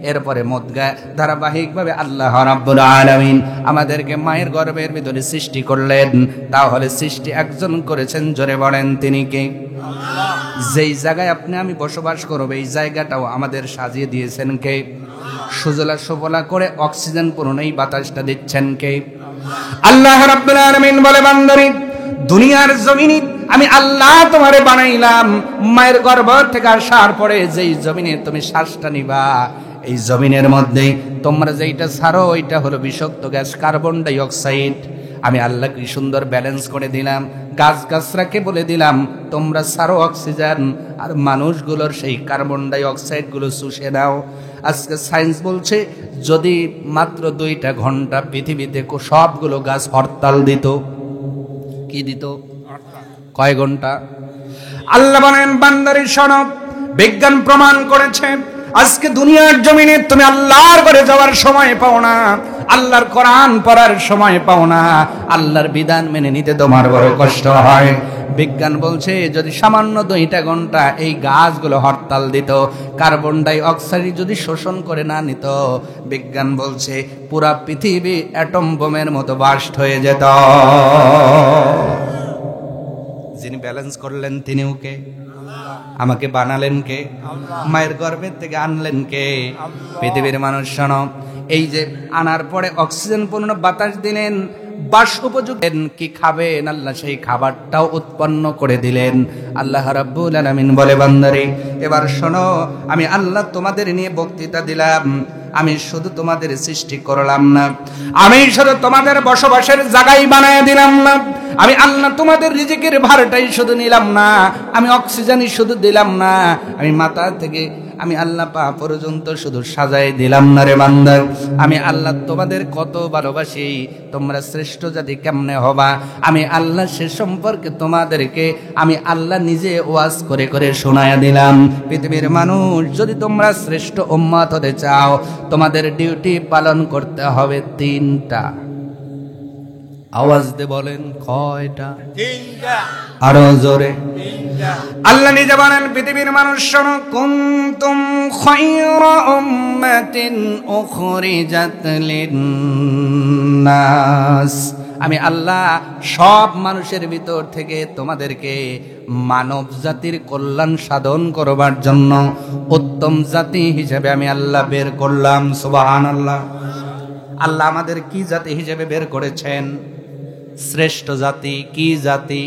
এরপরে মুদগা, ধারাবাহিকভাবে আল্লাহ রাব্বুল আলামিন আমাদেরকে মায়ের গর্ভের ভিতরে সৃষ্টি করলেন। তাহলে সৃষ্টি একজন করেছেন, জোরে বলেন তিনি কে? যেই জায়গায় আপনি আমি বসবাস করব, এই জায়গাটাও আমাদের সাজিয়ে দিয়েছেন কে? সুজলা সুফলা করে অক্সিজেন পূর্ণ এই বাতাসটা দিচ্ছেন কে? আল্লাহ রাব্বুল আলামিন বলে বান্দারে দুনিয়ার জমিনে আমি আল্লাহ তোমারে বানাইলাম মায়ের গর্ভ থেকে আসার পরে যেই জমিনে তুমি শ্বাসটা নিবা এই জমিনের মধ্যে তোমরা যেইটা ছাড়ো ওইটা হলো বিষাক্ত গ্যাস কার্বন ডাই অক্সাইড। আমি আল্লাহ কি সুন্দর ব্যালেন্স করে দিলাম, গাছ গাছরাকে বলে দিলাম তোমরা ছাড়ো অক্সিজেন, আর মানুষগুলোর সেই কার্বন ডাই অক্সাইড গুলো শুষে নাও। আজকে সায়েন্স বলছে যদি মাত্র 2টা ঘন্টা পৃথিবীতে সবগুলো গাছ হরতাল দিত, কি দিত? কয় ঘন্টা? আল্লাহ বলেন বান্দারে শোনো, বিজ্ঞান প্রমাণ করেছে আজকে দুনিয়ার জমিনে তুমি আল্লাহর ঘরে যাওয়ার সময় পাও না, আল্লাহর কোরআন পড়ার সময় পাও না, আল্লাহর বিধান মেনে নিতে তোমার বড় কষ্ট হয়। বিজ্ঞান বলছে যদি সামান্য 2টা ঘন্টা এই গাছগুলো হরতাল দিত, কার্বন ডাই অক্সাইড যদি শোষণ করে না নিত, বিজ্ঞান বলছে পুরা পৃথিবী অ্যাটম বোমের মতো বাস্ট হয়ে যেত। যিনি ব্যালেন্স করলেন তিনিও কে? আমাকে বানালেন কে? মায়ের গর্ভের থেকে আনলেন কে? পৃথিবীর মানুষ শোনো, এই যে আনার পরে অক্সিজেন পূর্ণ বাতাস দিলেন, বাস উপযোগী কি খাবেন আল্লাহ সেই খাবারটাও উৎপন্ন করে দিলেন। আল্লাহ রাব্বুল আলামিন বলে বান্দারে এবার শোনো, আমি আল্লাহ তোমাদের নিয়ে বক্তৃতা দিলাম, আমি শুধু তোমাদের সৃষ্টি করলাম না, আমি শুধু তোমাদের বসবাসের জায়গায় বানায় দিলাম না, আমি আল্লাহ তোমাদের রিজিকের ভারটাই শুধু নিলাম না, আমি অক্সিজেনই শুধু দিলাম না, আমি মাথা থেকে আমি আল্লাহ পা পর্যন্ত শুধু সাজাই দিলাম না রে বান্দা, আমি আল্লাহ তোমাদের কত ভালোবাসি, তোমরা শ্রেষ্ঠ জাতি কেমনে হবা আমি আল্লাহ সে সম্পর্কে তোমাদেরকে আমি আল্লাহ নিজে ওয়াজ করে করে শোনায়া দিলাম। পৃথিবীর মানুষ যদি তোমরা শ্রেষ্ঠ উম্মত হতে চাও তোমাদের ডিউটি পালন করতে হবে 3টা। আওয়াজ দিয়ে বলেন কয়টা? 3টা। আরো জোরে। 3টা। আল্লাহ নিজে বলেন পৃথিবীর মানুষ শোনো, কুনতুম খায়রা উম্মাতিন উখরিজাত লিন-নাস, আমি আল্লাহ সব মানুষের ভিতর থেকে তোমাদেরকে মানব জাতির কল্যাণ সাধন করবার জন্য উত্তম জাতি হিসেবে আমি আল্লাহ বের করলাম। সুবহানাল্লাহ। আল্লাহ আমাদের কি জাতি হিসেবে বের করেছেন? শ্রেষ্ঠ জাতি। কি জাতি?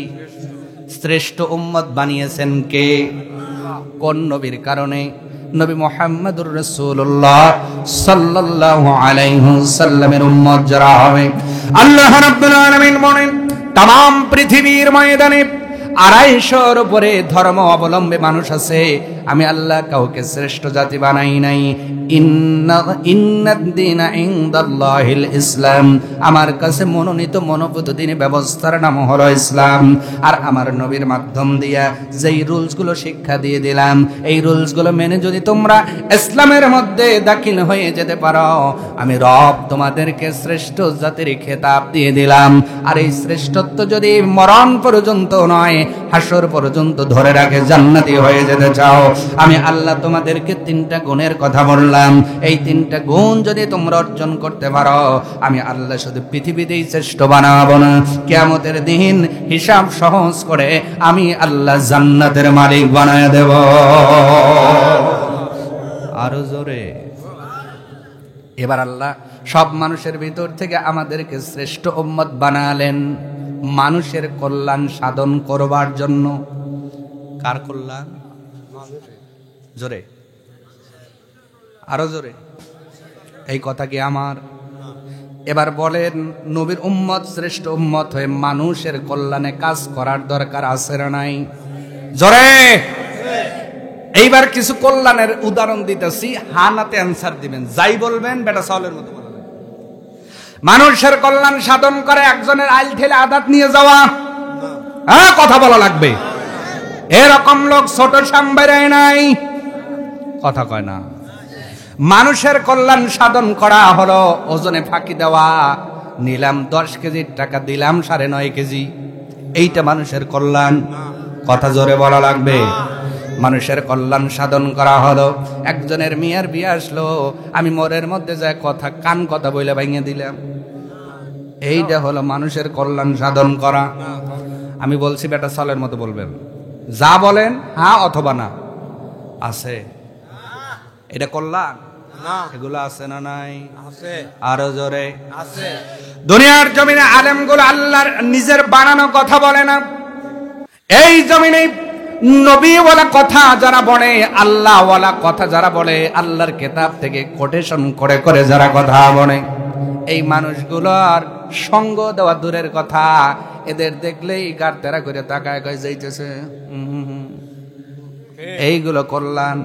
শ্রেষ্ঠ উম্মত বানিয়েছেন কে? কোন নবীর কারণে? নবী মুহাম্মদুর রাসূলুল্লাহ সাল্লাল্লাহু আলাইহি ওয়াসাল্লামের উম্মত যারা হবে, আল্লাহ রাব্বুল আলামিন বলেন तमाम পৃথিবীর ময়দানে 250-এর উপরে ধর্ম অবলম্বী মানুষ আছে, আমি আল্লাহ কাউকে শ্রেষ্ঠ জাতি বানাই নাই। ইন্নাদ-দীনা ইনদাল্লাহিল ইসলাম, আমার কাছে মনোনীত মনোভূত দিনী ব্যবস্থার নাম হলো ইসলাম। আর আমার নবীর মাধ্যম দিয়া যেই রুলসগুলো শিক্ষা দিয়ে দিলাম, এই রুলসগুলো মেনে যদি তোমরা ইসলামের মধ্যে দাখিল হয়ে যেতে পারো, আমি রব তোমাদেরকে শ্রেষ্ঠ জাতির খেতাব দিয়ে দিলাম। আর এই শ্রেষ্ঠত্ব যদি মরণ পর্যন্ত নয়, হাসর পর্যন্ত ধরে রাখে জান্নাতি হয়ে যেতে চাও, আমি আল্লাহ তোমাদেরকে 3টা গুণের কথা বললাম, এই 3টা গুণ যদি তোমরা অর্জন করতে পারো, আমি আল্লাহ শুধু পৃথিবীতেই শ্রেষ্ঠ বানাবো না, কিয়ামতের দিন হিসাব সহজ করে আমি আল্লাহ জান্নাতের মালিক বানায় দেব। আরো জোরে। এবার আল্লাহ সব মানুষের ভিতর থেকে আমাদেরকে শ্রেষ্ঠ উম্মত বানালেন মানুষের কল্যাণ সাধন করবার জন্য। কার কল্যাণ? জোরে, আরো জোরে। এই কথা কি আমার? এবার বলেন নবীর উম্মত শ্রেষ্ঠ উম্মত হয়ে মানুষের কল্যাণে কাজ করার দরকার আছে না নাই? জোরে। এইবার কিছু কল্যাণের উদাহরণ দিতেছি, হানাতে অ্যান্সার দিবেন, যাই বলবেন বেটা চাউলের মতো বলবেন। মানুষের কল্যাণ সাধন করে একজনের আইল ঠেলে আদাত নিয়ে যাওয়া, হ্যাঁ কথা বলা লাগবে। এরকম লোক ছোট সাম্বাই নাই, কথা কয় না। মানুষের কল্যাণ সাধন করা হলো ওজনে ফাঁকি দেওয়া, নিলাম 10 কেজির টাকা দিলাম 9.5 কেজি, এইটা মানুষের কল্যাণ? কথা জোরে বলা লাগবে। মানুষের কল্যাণ সাধন করা হলো একজনের মেয়ের বিয়ে আসলো, আমি মোরের মধ্যে যায় কথা কান কথা বইলে ভাঙিয়ে দিলাম, এইটা হলো মানুষের কল্যাণ সাধন করা। আমি বলছি বেটা সালের মতো বলবেন, যা বলেন হ্যাঁ অথবা না। আছে এটা কল্যাণ? এগুলো আছে না নাই? আছে। আরো জোরে। আছে। দুনিয়ার জমিনে আলেমগুলো আল্লাহর নিজের বানানো কথা বলে না। এই জমিনে নবীওয়ালা কথা যারা বলে, আল্লাহওয়ালা কথা যারা বলে, আল্লাহর কিতাব থেকে কোটেশন করে করে যারা কথা বলে, এই মানুষগুলোর সঙ্গ দেওয়া দূরের কথা, এদের দেখলেই গার তেরা করে তাকায় কয় যাইতেছে এইগুলো করলাম,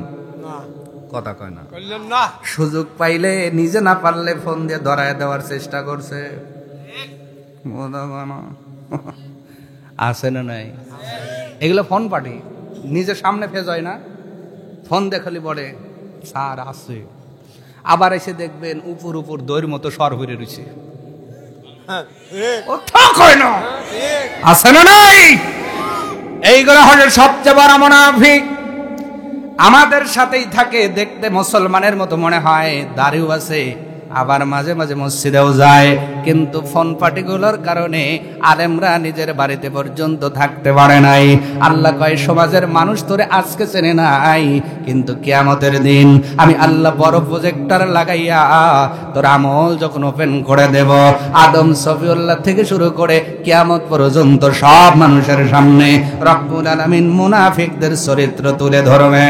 কথা কয় না। করলেন না। সুযোগ পাইলে নিজে না পারলে ফোন দিয়ে ধরায় দেওয়ার চেষ্টা করছে। আছে না নাই? এগুলো ফোন পার্টি, নিজের সামনে ফেজ হয় না, ফোন দেখালি বলে স্যার আছে, আবার এসে দেখবেন উপর উপর দইয়ের মতো সর হয়ে রয়েছে। ও থাক হয় না, আছে না নাই? এইগুলো হলো সবচেয়ে বড় মুনাফিক। আমাদের সাথেই থাকে, দেখতে মুসলমানের মতো মনে হয়, দাড়িও আছে, আবার মাঝে মাঝে মসজিদেও যায়, কিন্তু ফোন পার্টিগুলোর কারণে আলেমরা নিজের বাড়িতে পর্যন্ত থাকতে পারে নাই। আল্লাহ কয় সমাজের মানুষ তোরে আজকে চেনে নাই, কিন্তু কিয়ামতের দিন আমি আল্লাহ বড় প্রজেক্টর লাগাইয়া তোর আমল যখন ওপেন করে দেব, আদম সফিউল্লাহ থেকে শুরু করে কিয়ামত পর্যন্ত সব মানুষের সামনে রব্বুল আলামিন মুনাফিকদের চরিত্র তুলে ধরবে।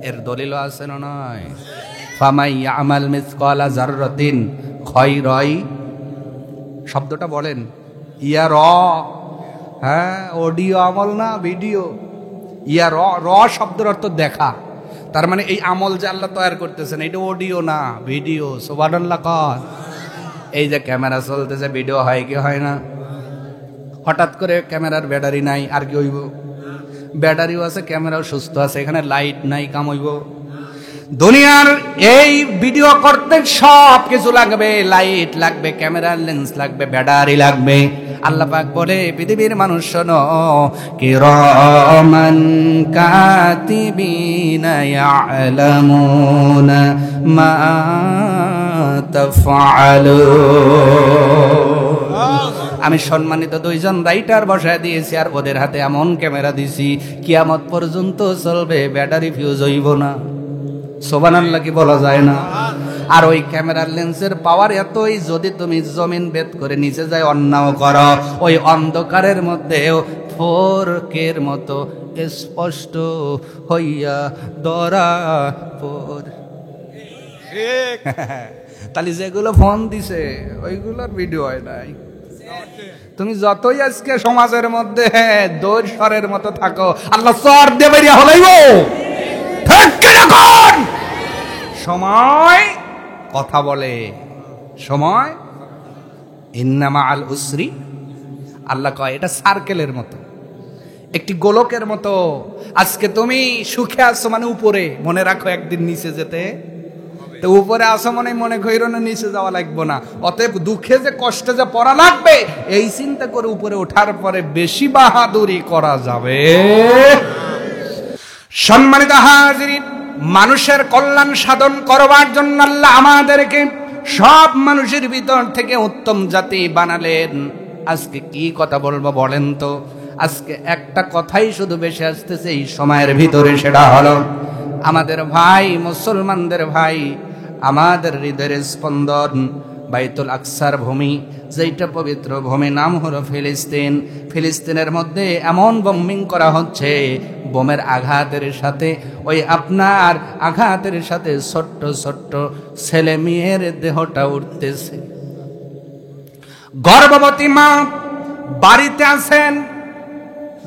এর দলিল আছে না নয়? ফামাই ইয়ামাল মিসকালা যাররাতিন খায়রাই, শব্দটা বলেন, ইয়া র, হ্যাঁ অডিও আমল না ভিডিও। ইয়া র, র শব্দের অর্থ দেখা, তার মানে এই আমল যে আল্লাহ তৈরি করতেছেন এটা অডিও না ভিডিও। সুবহানাল্লাহ কর। এই যে ক্যামেরা চলতেছে, ভিডিও হয় কি হয় না? হঠাৎ করে ক্যামেরার ব্যাটারি নাই, আর কি হইব? ব্যাটারিও আছে, ক্যামেরাও সুস্থ আছে, এখানে লাইট নাই, কাম হইব? দুনিয়ার এই ভিডিও করতে সব কিছু লাগবে, লাইট লাগবে, ক্যামেরার লেন্স লাগবে, ব্যাটারি লাগবে। আল্লাহ পাক বলে পৃথিবীর মানুষ শোনো, কিরামান কাতিবিনা ইয়ালামুনা মা তাফআলুন। আমি সম্মানিত দুইজন রাইটার বসায় দিয়েছি, আর ওদের হাতে এমন ক্যামেরা দিছি কিয়ামত পর্যন্ত চলবে, ব্যাটারি ফিউজ হইব না। সুবহানাল্লাহ কি বলা যায় না? আর ওই ক্যামেরার লেন্সের পাওয়ার এতই, যদি তুমি জমিন ভেদ করে নিচে যায় অন্যায় করো, ওই অন্ধকারের মধ্যেও 4K মতো স্পষ্ট হইয়া ধরা পড়ে। তাহলে যেগুলো ফোন দিছে ওইগুলোর ভিডিও হয় নাই। তুমি যতই আজকে সমাজের মধ্যে দৈর স্বরের মতো থাকো, আল্লাহ চর দিয়ে বেরিয়ে হলাইব। সময় কথা বলে, সময় ইন্নামা আল উসরি, আল্লাহ কয় এটা সার্কেলের মতো, একটি গোলকের মতো। আজকে তুমি সুখে আছো মানে উপরে, মনে রাখো একদিন নিচে যেতে, তো উপরে আসো মনে কইরো না নিচে যাওয়া লাগবে না। অতএব দুঃখে যে কষ্টে যে পড়া লাগবে, এই চিন্তা করে উপরে ওঠার পরে বেশি বাহাদুরি করা যাবে। সম্মানিত হাজিরিন, মানুষের কল্যাণ সাধন করবার জন্য আল্লাহ আমাদেরকে সব মানুষের ভিতর থেকে উত্তম জাতি বানালেন। আজকে কি কথা বলবো বলেন তো? আজকে একটা কথাই শুধু বেশি আসতেছে এই সময়ের ভিতরে, সেটা হলো আমাদের ভাই মুসলমানদের ভাই, আমাদের হৃদয়ের স্পন্দন বাইতুল আকসার ভূমি, যেইটা পবিত্র ভূমি, নাম হলো ফিলিস্তিন। ফিলিস্তিনের মধ্যে এমন বোম্বিং করা হচ্ছে, বোমের আঘাতের সাথে, ওই আপনার আঘাতের সাথে ছোট্ট ছোট্ট ছেলে মেয়ের দেহটা উঠতেছে। গর্ভবতী মা বাড়িতে আছেন,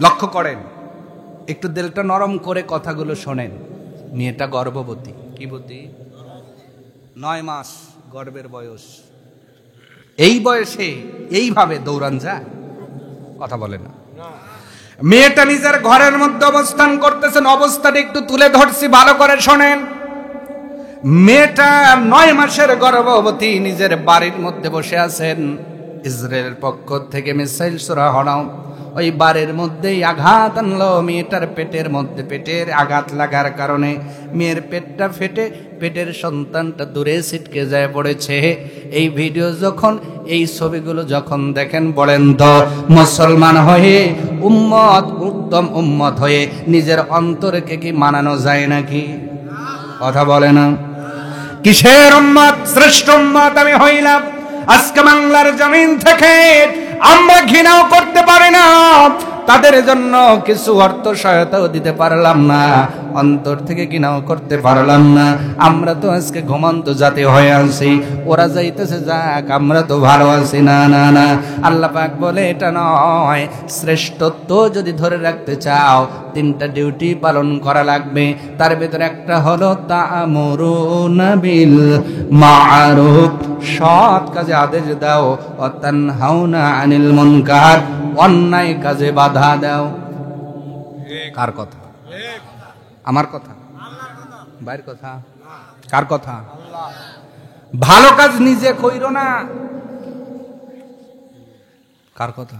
লক্ষ্য করেন, একটু দিলটা নরম করে কথাগুলো শোনেন। মেয়েটা গর্ভবতী, কি বতী? 9 মাস গর্ভের বয়স। এই বয়সে এইভাবে দৌড়ান যায়? কথা বলে না। মেয়েটা নিজের ঘরের মধ্যে অবস্থান করতেছেন, অবস্থাটা একটু তুলে ধরছি, ভালো করে শোনেন। মেয়েটা 9 মাসের গর্ভবতী, নিজের বাড়ির মধ্যে বসে আছেন। ইসরায়েলের পক্ষ থেকে মিসাইল ছোড়া হলো, ওই বাড়ির মধ্যেই আঘাত আনলো মেয়েটার পেটের মধ্যে। পেটের আঘাত লাগার কারণে মেয়ের পেটটা ফেটে পেটের সন্তানটা দূরে ছিটকে যায় পড়েছে। এই ভিডিও যখন, এই ছবিগুলো যখন দেখেন, বলেন তো মুসলমান হয়ে, উম্মত, উত্তম উম্মত হয়ে নিজের অন্তরকে কি মানানো যায় নাকি? কথা বলে না। কিসের উম্মত? শ্রেষ্ঠ উম্মত আমি হইলাম। আজকে বাংলার জমিন থেকে আমরা ঘৃণাও করতে পারি না, তাদের জন্য কিছু অর্থ সহায়তাও দিতে পারলাম না, অন্তর থেকে ঘৃণাও করতে পারলাম না। আমরা তো আজকে ঘুমন্ত জাতি হয়ে আছি, ওরা যাইতেছে যাক, আমরা তো ভালো আছি। না না না, আল্লাহ পাক বলে এটা নয়। শ্রেষ্ঠত্ব যদি ধরে রাখতে চাও, তিনটা ডিউটি পালন করা লাগবে। তার ভিতরে একটা হলো তা'মুরুনা বিল মা'রুফ, সৎ কাজে আদেশ দাও, ওয়া তানহাউনা আনিল মুনকার, অন্যায় কাজে বাধা দাও। কার কথা? আমার কথা? বাইরের কথা? কার কথা? ভালো কাজ নিজে কইরো না। কার কথা?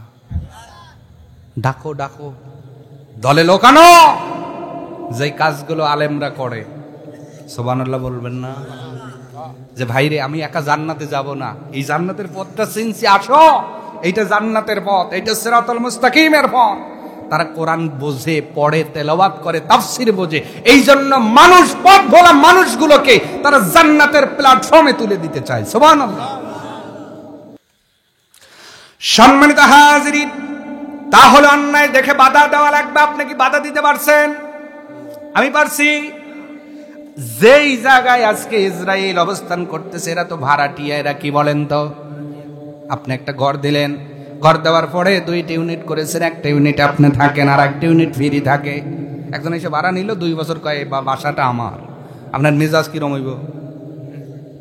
ডাকো ডাকো, দলে লোকানো যে কাজগুলো আলেমরা করে। সুবহানাল্লাহ বলবেন না? যে ভাইরে আমি একা জান্নাতে যাব না, এই জান্নাতের পথটা চিনছি, আসো, এইটা জান্নাতের পথ, এইটা সিরাতুল মুস্তাকিমের পথ। তারা কোরআন বোঝে, পড়ে, তেলাওয়াত করে, তাফসীর বোঝে। এই জন্য মানুষ, পথ ভোলা মানুষগুলোকে তারা জান্নাতের প্ল্যাটফর্মে তুলে দিতে চায়। সুবহানাল্লাহ। সম্মানিত হাজিরিন, তাহলে অন্যায় দেখে বাধা দেওয়া লাগবে। আপনি কি বাধা দিতে পারছেন? আমি পারছি। যেই জায়গায় আজকে ইসরায়েল অবস্থান করতেছে, এরা তো ভাড়াটিয়া, এরা কি বলেন তো? আপনি একটা ঘর দিলেন, ঘর দেওয়ার পরে 2টি ইউনিট করেছেন, একটা ইউনিট আপনি থাকেন আর একটা ইউনিট ফ্রি থাকে। একজন এসে ভাড়া নিল, 2 বছর কয় বা বাসাটা আমার। আপনার মেজাজ কিরম হইব?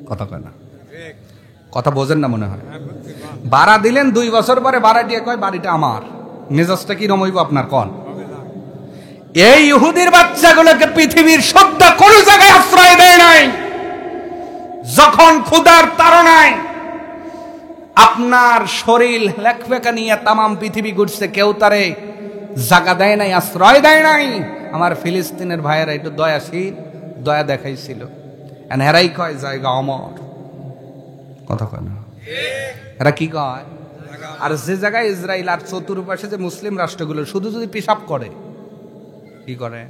কথা কয় না, কথা বোঝেন না মনে হয়। ভাড়া দিলেন, 2 বছর পরে ভাড়াটিয়া কয় বাড়িটা আমার, মেজাজটা কিরম হইব আপনার? কোন এই ইহুদির বাচ্চাগুলোকে পৃথিবীর সদ্যা কোন জায়গায় আশ্রয় দেয় নাই। যখন ক্ষুধার তাড়নায় আপনার শরীর লেখফেকা নিয়ে তামাম পৃথিবী ঘুরছে, কেউ তারে জায়গা দেয় নাই, আশ্রয় দেয় নাই। আমার ফিলিস্তিনের ভাইয়েরা একটু দয়াশীল, দয়া দেখাইছিল। এরাই কয় জায়গা অমর। কথা কয় না? এরা কি কয়? আর যে জায়গায় ইসরায়েল আর চতুর্পাশে যে মুসলিম রাষ্ট্রগুলো শুধু যদি পেশাব করে, কি করে?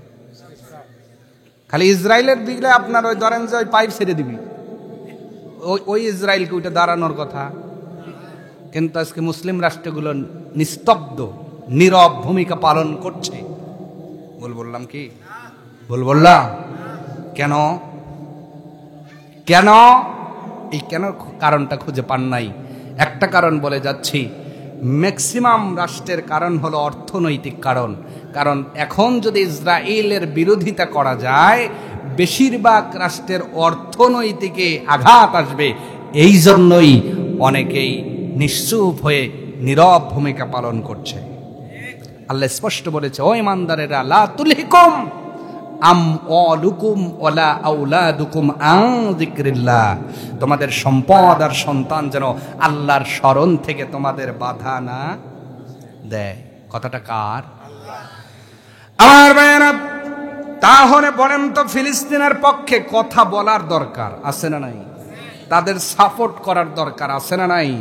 খালি ইসরায়েলের দিকে আপনার ওই ধরেন যে ওই পাইপ ছেড়ে দিবি, ওই ইসরায়েলকে ওইটা দাঁড়ানোর কথা। কিন্তু আজকে মুসলিম রাষ্ট্রগুলো নিস্তব্ধ, নীরব ভূমিকা পালন করছে। বললাম কি? বললাম কেন? কেন? এই কেন কারণটা খুঁজে পান নাই। একটা কারণ বলে যাচ্ছি, ম্যাক্সিমাম রাষ্ট্রের কারণ হলো অর্থনৈতিক কারণ। কারণ এখন যদি ইসরায়েলের বিরোধিতা করা যায়, বেশিরভাগ রাষ্ট্রের অর্থনৈতিকে আঘাত আসবে। এই জন্যই অনেকেই নিশ্চুপ হয়ে নীরব ভূমিকা পালন করছে। আল্লাহ স্পষ্ট বলেছে, ও ইমানদারেরা, লা তুলহিকুম আমওয়ালুকুম ওয়ালা আওলাদুকুম আন যিকরিল্লাহ, তোমাদের সম্পদ আর সন্তান যেন আল্লাহর স্মরণ থেকে তোমাদের বাধা না দেয়। কথাটা কার? আমার ভাইয়েরা, তাহলে বলেন তো, ফিলিস্তিনের পক্ষে কথা বলার দরকার আছে না নাই? তাদের সাপোর্ট করার দরকার আছে না নাই?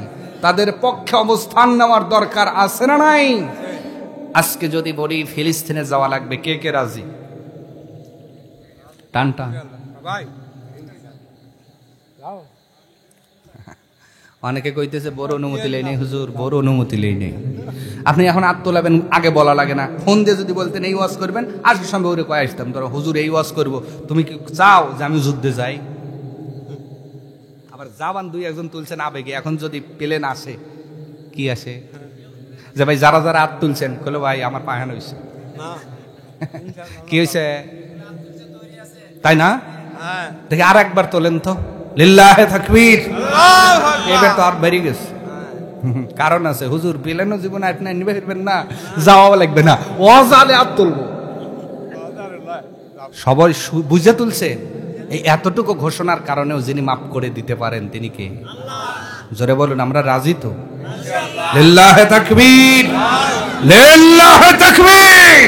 তাদের পক্ষে অবস্থান নেওয়ার দরকার আছে না নাই? আজকে যদি বলি ফিলিস্তিনে যাওয়া লাগবে, কে কে রাজি? টানটা অনেকে কইতেছে বড় অনুমতি লই নেই হুজুর, বড় অনুমতি লই নেই। আপনি এখন হাত তোলাবেন, আগে বলা লাগে না? ফোন দিয়ে যদি বলতেন এই ওয়াজ করবেন, আজকে সঙ্গে ওরে কয়ে আসতাম, ধরো হুজুর এই ওয়াজ করবো, তুমি কি চাও যে আমি যুদ্ধে যাই? আবার জাবান 2-1 তুলছেন আবেগে। এখন যদি প্লেন আসে, কি আসে যে ভাই যারা যারা হাত তুলছেন, কইলো ভাই আমার পায়খানা হইছে। কি হয়েছে? তাই না? দেখি আর একবার তোলেন তো, লিল্লাহে তাকবীর। এবার তো আর বেরিয়ে গেছে। কারণ আছে, হুজুর প্লেনও জীবনে আপনি নিবে ফিরবেন না, যাওয়া লাগবে না, ওয়াজালে হাত তুলবো। সবাই বুঝে তুলছে। এই এতটুকু ঘোষণার কারণেও যিনি মাফ করে দিতে পারেন, তিনি কে? জোরে বলুন, আমরা রাজি তো? লিল্লাহে তাকবীর, লিল্লাহে তাকবীর।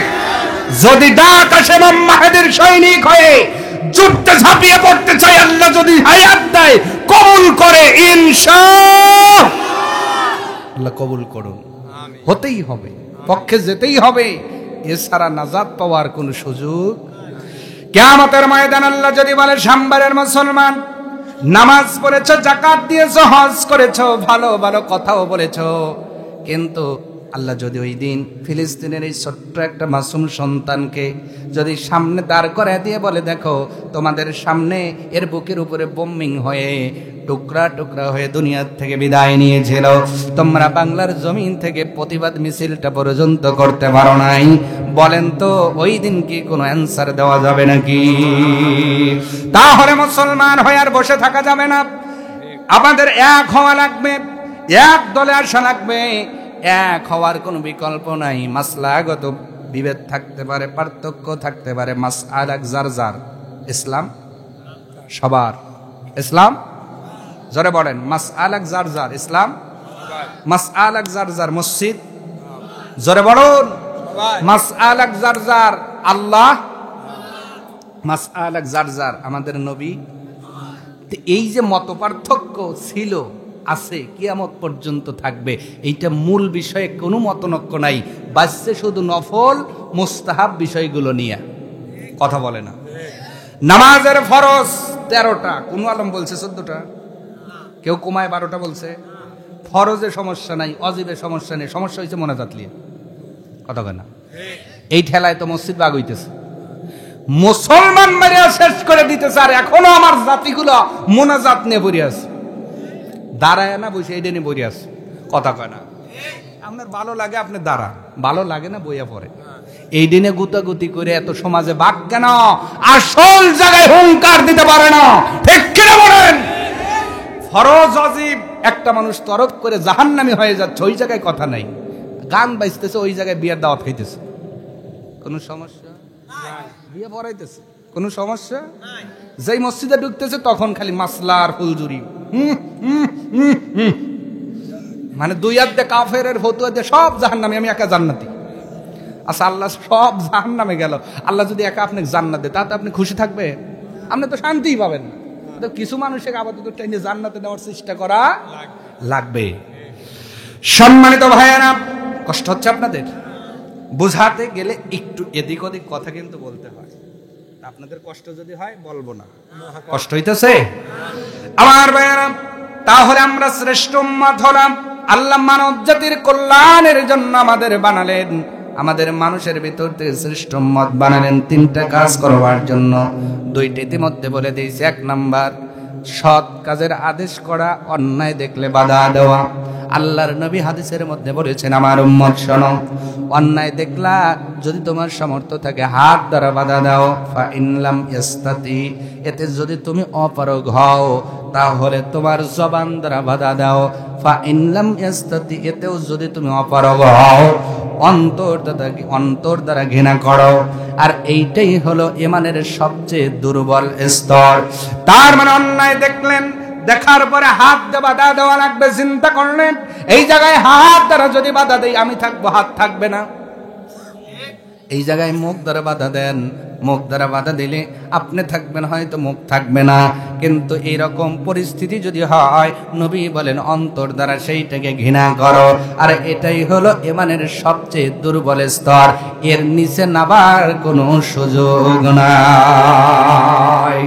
যদি ডাক আসে ইমাম মাহদীর সৈনিক হয়ে যুদ্ধে ঝাঁপিয়ে পড়তে চাই, আল্লাহ যদি হায়াত দেয়, কবুল করে ইনশাআল্লাহ কবুল করুন। হতেই হবে, পক্ষে যেতেই হবে, এছাড়া নাজাত পাওয়ার কোনো সুযোগ। কিয়ামতের ময়দান আল্লাহ যদি বলে, সাম্বারের মুসলমান নামাজ পড়েছো, যাকাত দিয়েছো, হজ করেছো, ভালো ভালো কথাও বলেছো, কিন্তু আল্লাহ যদি ওই দিন ফিলিস্তিনের এই ছোট্ট একটা মাসুম সন্তানকে যদি সামনে দাঁড় করায় দিয়ে বলে, দেখো তোমাদের সামনে এর বুকের উপরে বোমিং হয়ে টুকরা টুকরা হয়ে দুনিয়ার থেকে বিদায় নিয়েছিল, তোমরা বাংলার জমিন থেকে প্রতিবাদ মিছিলটা পর্যন্ত করতে পারো নাই, বলেন তো ওই দিন কি কোনো অ্যান্সার দেওয়া যাবে নাকি? তাহলে মুসলমান হয়ে আর বসে থাকা যাবে না, আমাদের এক হওয়া লাগবে, এক দলে আসা লাগবে। এক হওয়ার কোনো বিকল্প নাই। মাসলাগত বিভেদ থাকতে পারে, পার্থক্য থাকতে পারে, মাসআলা যার যার, ইসলাম সবার। ইসলাম জোরে বলেন, মাসআলা যার যার, ইসলাম মাসআলা যার যার, মসজিদ জোরে বলুন, মাসআলা যার যার, আল্লাহ মাসআলা যার যার, আমাদের নবী। এই যে মত পার্থক্য ছিল, আছে, কিয়ামত পর্যন্ত থাকবে, এইটা মূল বিষয়ে কোনো মতনৈক্য নাই, বাঁচছে শুধু নফল মুস্তাহাব বিষয়গুলো নিয়ে। কথা বলে না। নামাজের ফরজ 13টা, কোন আলম বলছে 14টা, কেউ কমায় 12টা বলছে। ফরজে সমস্যা নাই, অজিবে সমস্যা নেই, সমস্যা হয়েছে মোনাজাত লিয়ে। কথা কয় না? এই ঠেলায় তো মসজিদ বাগ হইতেছে, মুসলমান মেরে শেষ করে দিতেছে, আর এখনো আমার জাতিগুলো মোনাজাত নিয়ে পড়ে আছে, দাঁড়ায় না বসে এইটা নিয়ে বই আছে। কথা কয় না? আপনার ভালো লাগে আপনি দাঁড়ান, ভালো লাগে না বইয়া পড়ে। এই দিনে গুতাগুতি করে এত সমাজে বাক কেন? আসল জায়গায় হুঙ্কার দিতে পারে না, ঠিক কিনা বলেন? ফরজ অজিব একটা মানুষ তরক করে জাহান্নামী হয়ে যাচ্ছে, ওই জায়গায় কথা নাই। গান বাজতেছে, ওই জায়গায় বিয়ের দাওয়াত খাইতেছে, কোনো সমস্যা? বিয়ে পড়াইতেছে, কোনো সমস্যা? যেই মসজিদে ঢুকতেছে তখন খালি মাসলার ফুলজুরি, মানে দুই হাত দিয়ে কাফের ফতুয়া দিয়ে সব জাহান্নামী, আমি একা জান্নাতি। আচ্ছা, আল্লাহ সব জাহান্নামে গেল, আল্লাহ যদি একা আপনাকে জান্নাত দেয়, তাতে আপনি খুশি থাকবে? আপনি তো শান্তিই পাবেন না। তো কিছু মানুষের আপাতত টাইনে জান্নাতে নেওয়ার চেষ্টা করা লাগবে। সম্মানিত ভাইয়েরা, কষ্ট হচ্ছে আপনাদের? বোঝাতে গেলে একটু এদিক ওদিক কথা কিন্তু বলতে হয়। আপনাদের কষ্ট যদি হয় বলবো না, কষ্ট হইতেছে আমার ভাইয়েরা। তাহলে আমরা শ্রেষ্ঠ উম্মত হলাম। আল্লাহ মানব জাতির কল্যাণের জন্য আমাদের বানালেন, আমাদের মানুষের ভিতর থেকে শ্রেষ্ঠ উম্মত বানালেন 3টা কাজ করবার জন্য। 2টা ইতিমধ্যে বলে দিয়েছি। 1 নাম্বার, সৎ কাজের আদেশ করা, অন্যায় দেখলে বাধা দেওয়া। আল্লাহর নবী হাদিসের মধ্যে বলেছেন, আমার উম্মত শোনো, অন্যায় দেখলা যদি তোমার সামর্থ্য থাকে হাত দ্বারা বাধা দাও, ফা ইনলাম ইস্তাতি, এতে যদি তুমি অপারগ হও তাহলে তোমার জবান দ্বারা বাধা দাও, ফা ইনলাম ইস্তাতি, এতেও যদি তুমি অপারগ হও অন্তর দ্বারা ঘৃণা করো। আর এইটাই হলো ঈমানের সবচেয়ে দুর্বল স্তর। তার মানে অন্যায় দেখলেন, দেখার পরে হাত দিয়ে বাধা দেওয়া লাগবে, চিন্তা করলেন এই জায়গায় হাত দ্বারা যদি বাধা দেই আমি থাকবো, হাত থাকবে না। এই জায়গায় মুখ দ্বারা বাধা দেন, মুখ দ্বারা বাধা দিলে আপনি থাকবেন, হয়তো মুখ থাকবে না। কিন্তু এইরকম পরিস্থিতি যদি হয়, নবী বলেন অন্তর দ্বারা সেইটাকে ঘৃণা করো। আর এটাই হলো ঈমানের সবচেয়ে দুর্বল স্তর, এর নিচে নাবার কোনো সুযোগ নাই।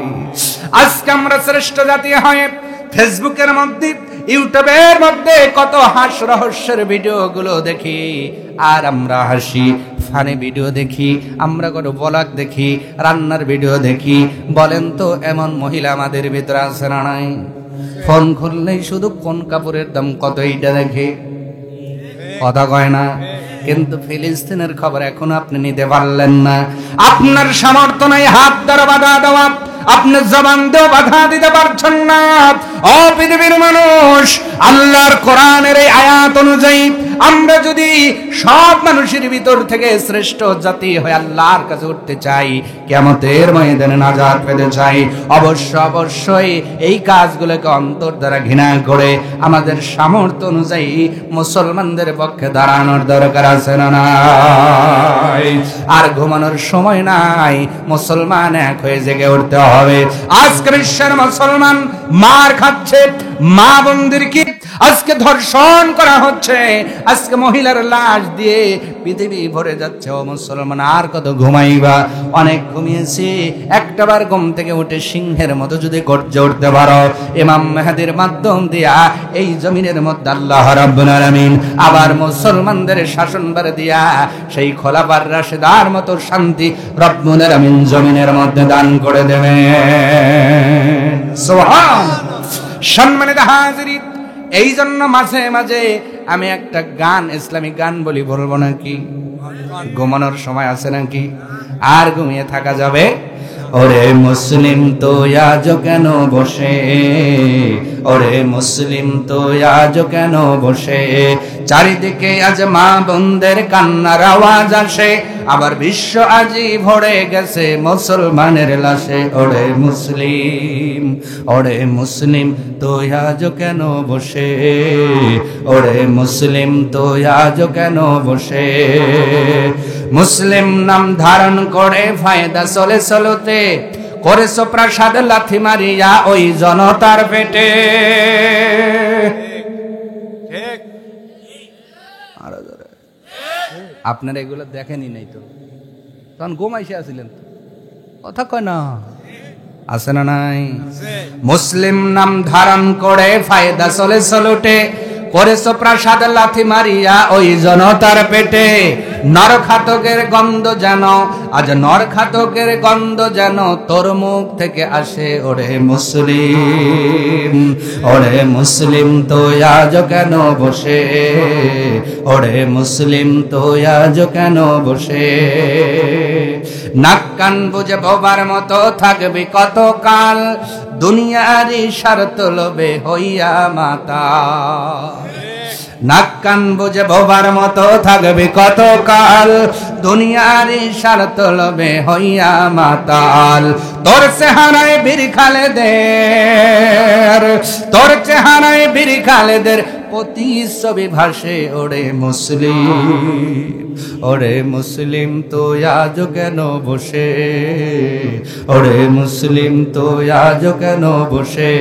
আজকে আমরা শ্রেষ্ঠ জাতি হয়ে ফেসবুকের মধ্যে, ইউটিউবের মধ্যে কত হাস রহস্যের ভিডিওগুলো দেখি, আর আমরা হাসি, ফানি ভিডিও দেখি, আমরা কত ব্লগ দেখি, রান্নার ভিডিও দেখি। বলেন তো এমন মহিলা আমাদের ভিতরে আছে না নাই? ফোন খুললেই শুধু কোন কাপড়ের দাম কত এইটা দেখে, কথা কয় না। কিন্তু ফিলিস্তিনের খবর এখনো আপনি নিতে পারলেন না। আপনার সামর্থ্য নাই হাত দ্বারা বাধা দেওয়া, আপনি জবান দিয়েও বাধা দিতে পারছেন না। ও পৃথিবীর মানুষ, আল্লাহর কোরআনের এই আয়াত অনুযায়ী আমরা যদি সব মানুষের ভিতর থেকে শ্রেষ্ঠ জাতি হয়ে আল্লাহর কাছে উঠতে চাই, কিয়ামতের ময়দানে নাজাত পেতে চাই, অবশ্যই এই কাজগুলোকে অন্তর দ্বারা ঘৃণা করে আমাদের সামর্থ্য অনুযায়ী মুসলমানদের পক্ষে দাঁড়ানোর দরকার আছে না নাই? আর ঘুমানোর সময় নাই, মুসলমান এক হয়ে জেগে উঠতে হবে। আজকে বিশ্বের মুসলমান মার খাচ্ছে, মা বোনদেরকে আজকে ধর্ষণ করা হচ্ছে, আজকে মহিলার লাশ দিয়ে পৃথিবী ভরে যাচ্ছে। ও মুসলমান, আর কত ঘুমাইবা? অনেক ঘুমিয়েছি, একটাবার ঘুম থেকে উঠে সিংহের মতো যদি গর্জে উঠতে পারো, ইমাম মেহেদীর মাধ্যম দিয়া এই জমিনের মধ্যে আল্লাহ রাব্বুল আলামিন আবার মুসলমানদের শাসনভার দিয়া সেই খোলাফার রাশেদার মতো শান্তি রব্বুল আলামিন জমিনের মধ্যে দান করে দেবেন। সুবহানাল্লাহ। সম্মানিত হাজিরিন, এই জন্য মাঝে মাঝে আমি একটা গান, ইসলামিক গান বলি, বলবো নাকি? ঘুমানোর সময় আছে নাকি? আর ঘুমিয়ে থাকা যাবে? ওরে মুসলিম তো আজ কেন বসে, ওরে মুসলিম তো আজ কেন বসে, চারিদিকে আজ মা বোনদের কান্নার আওয়াজ আসে, আবার বিশ্ব আজি ভরে গেছে মুসলমানের লাশে। ওরে মুসলিম, ওরে মুসলিম তো আজ কেন বসে, ওরে মুসলিম তো আজ কেন বসে, মুসলিম নাম ধারণ করে ফায়দা চলে চলতে, করেছো প্রাসাদ লাথি মারিয়া ওই জনতার পেটে। ঠিক। আপনারা এগুলো দেখেনি নাই তো, তখন ঘুমাইছে আসিলেন তো, কথা কয় না, আছে না নাই? মুসলিম নাম ধারণ করে ফায়দা চলে চলতে, করেছো প্রাসাদ লাথি মারিয়া ওই জনতার পেটে, নরখাতকের গন্ধ যেন, আজ নরখাতকের গন্ধ যেন তোর মুখ থেকে আসে। ওরে মুসলিম, ওরে মুসলিম তো আজ কেন বসে, ওরে মুসলিম তো আজ কেন বসে, নাক কান বুঝে বোবার মতো থাকবি কতকাল, দুনিয়ারই স্বার্থ লোভে হইয়া মাতা। নাক কান বুঝে বোবার মতো থাকবি কতকাল, দুনিয়ারই স্বার্থ লোভে হইয়া মাতাল। তোর চেহারায় বীর খালেদের, তোর চেহারায় বীর খালেদের প্রতিচ্ছবি ভাসে। ওরে মুসলিম, ওরে মুসলিম তো আজ কেন বসে, ওরে মুসলিম তো আজ কেন বসে,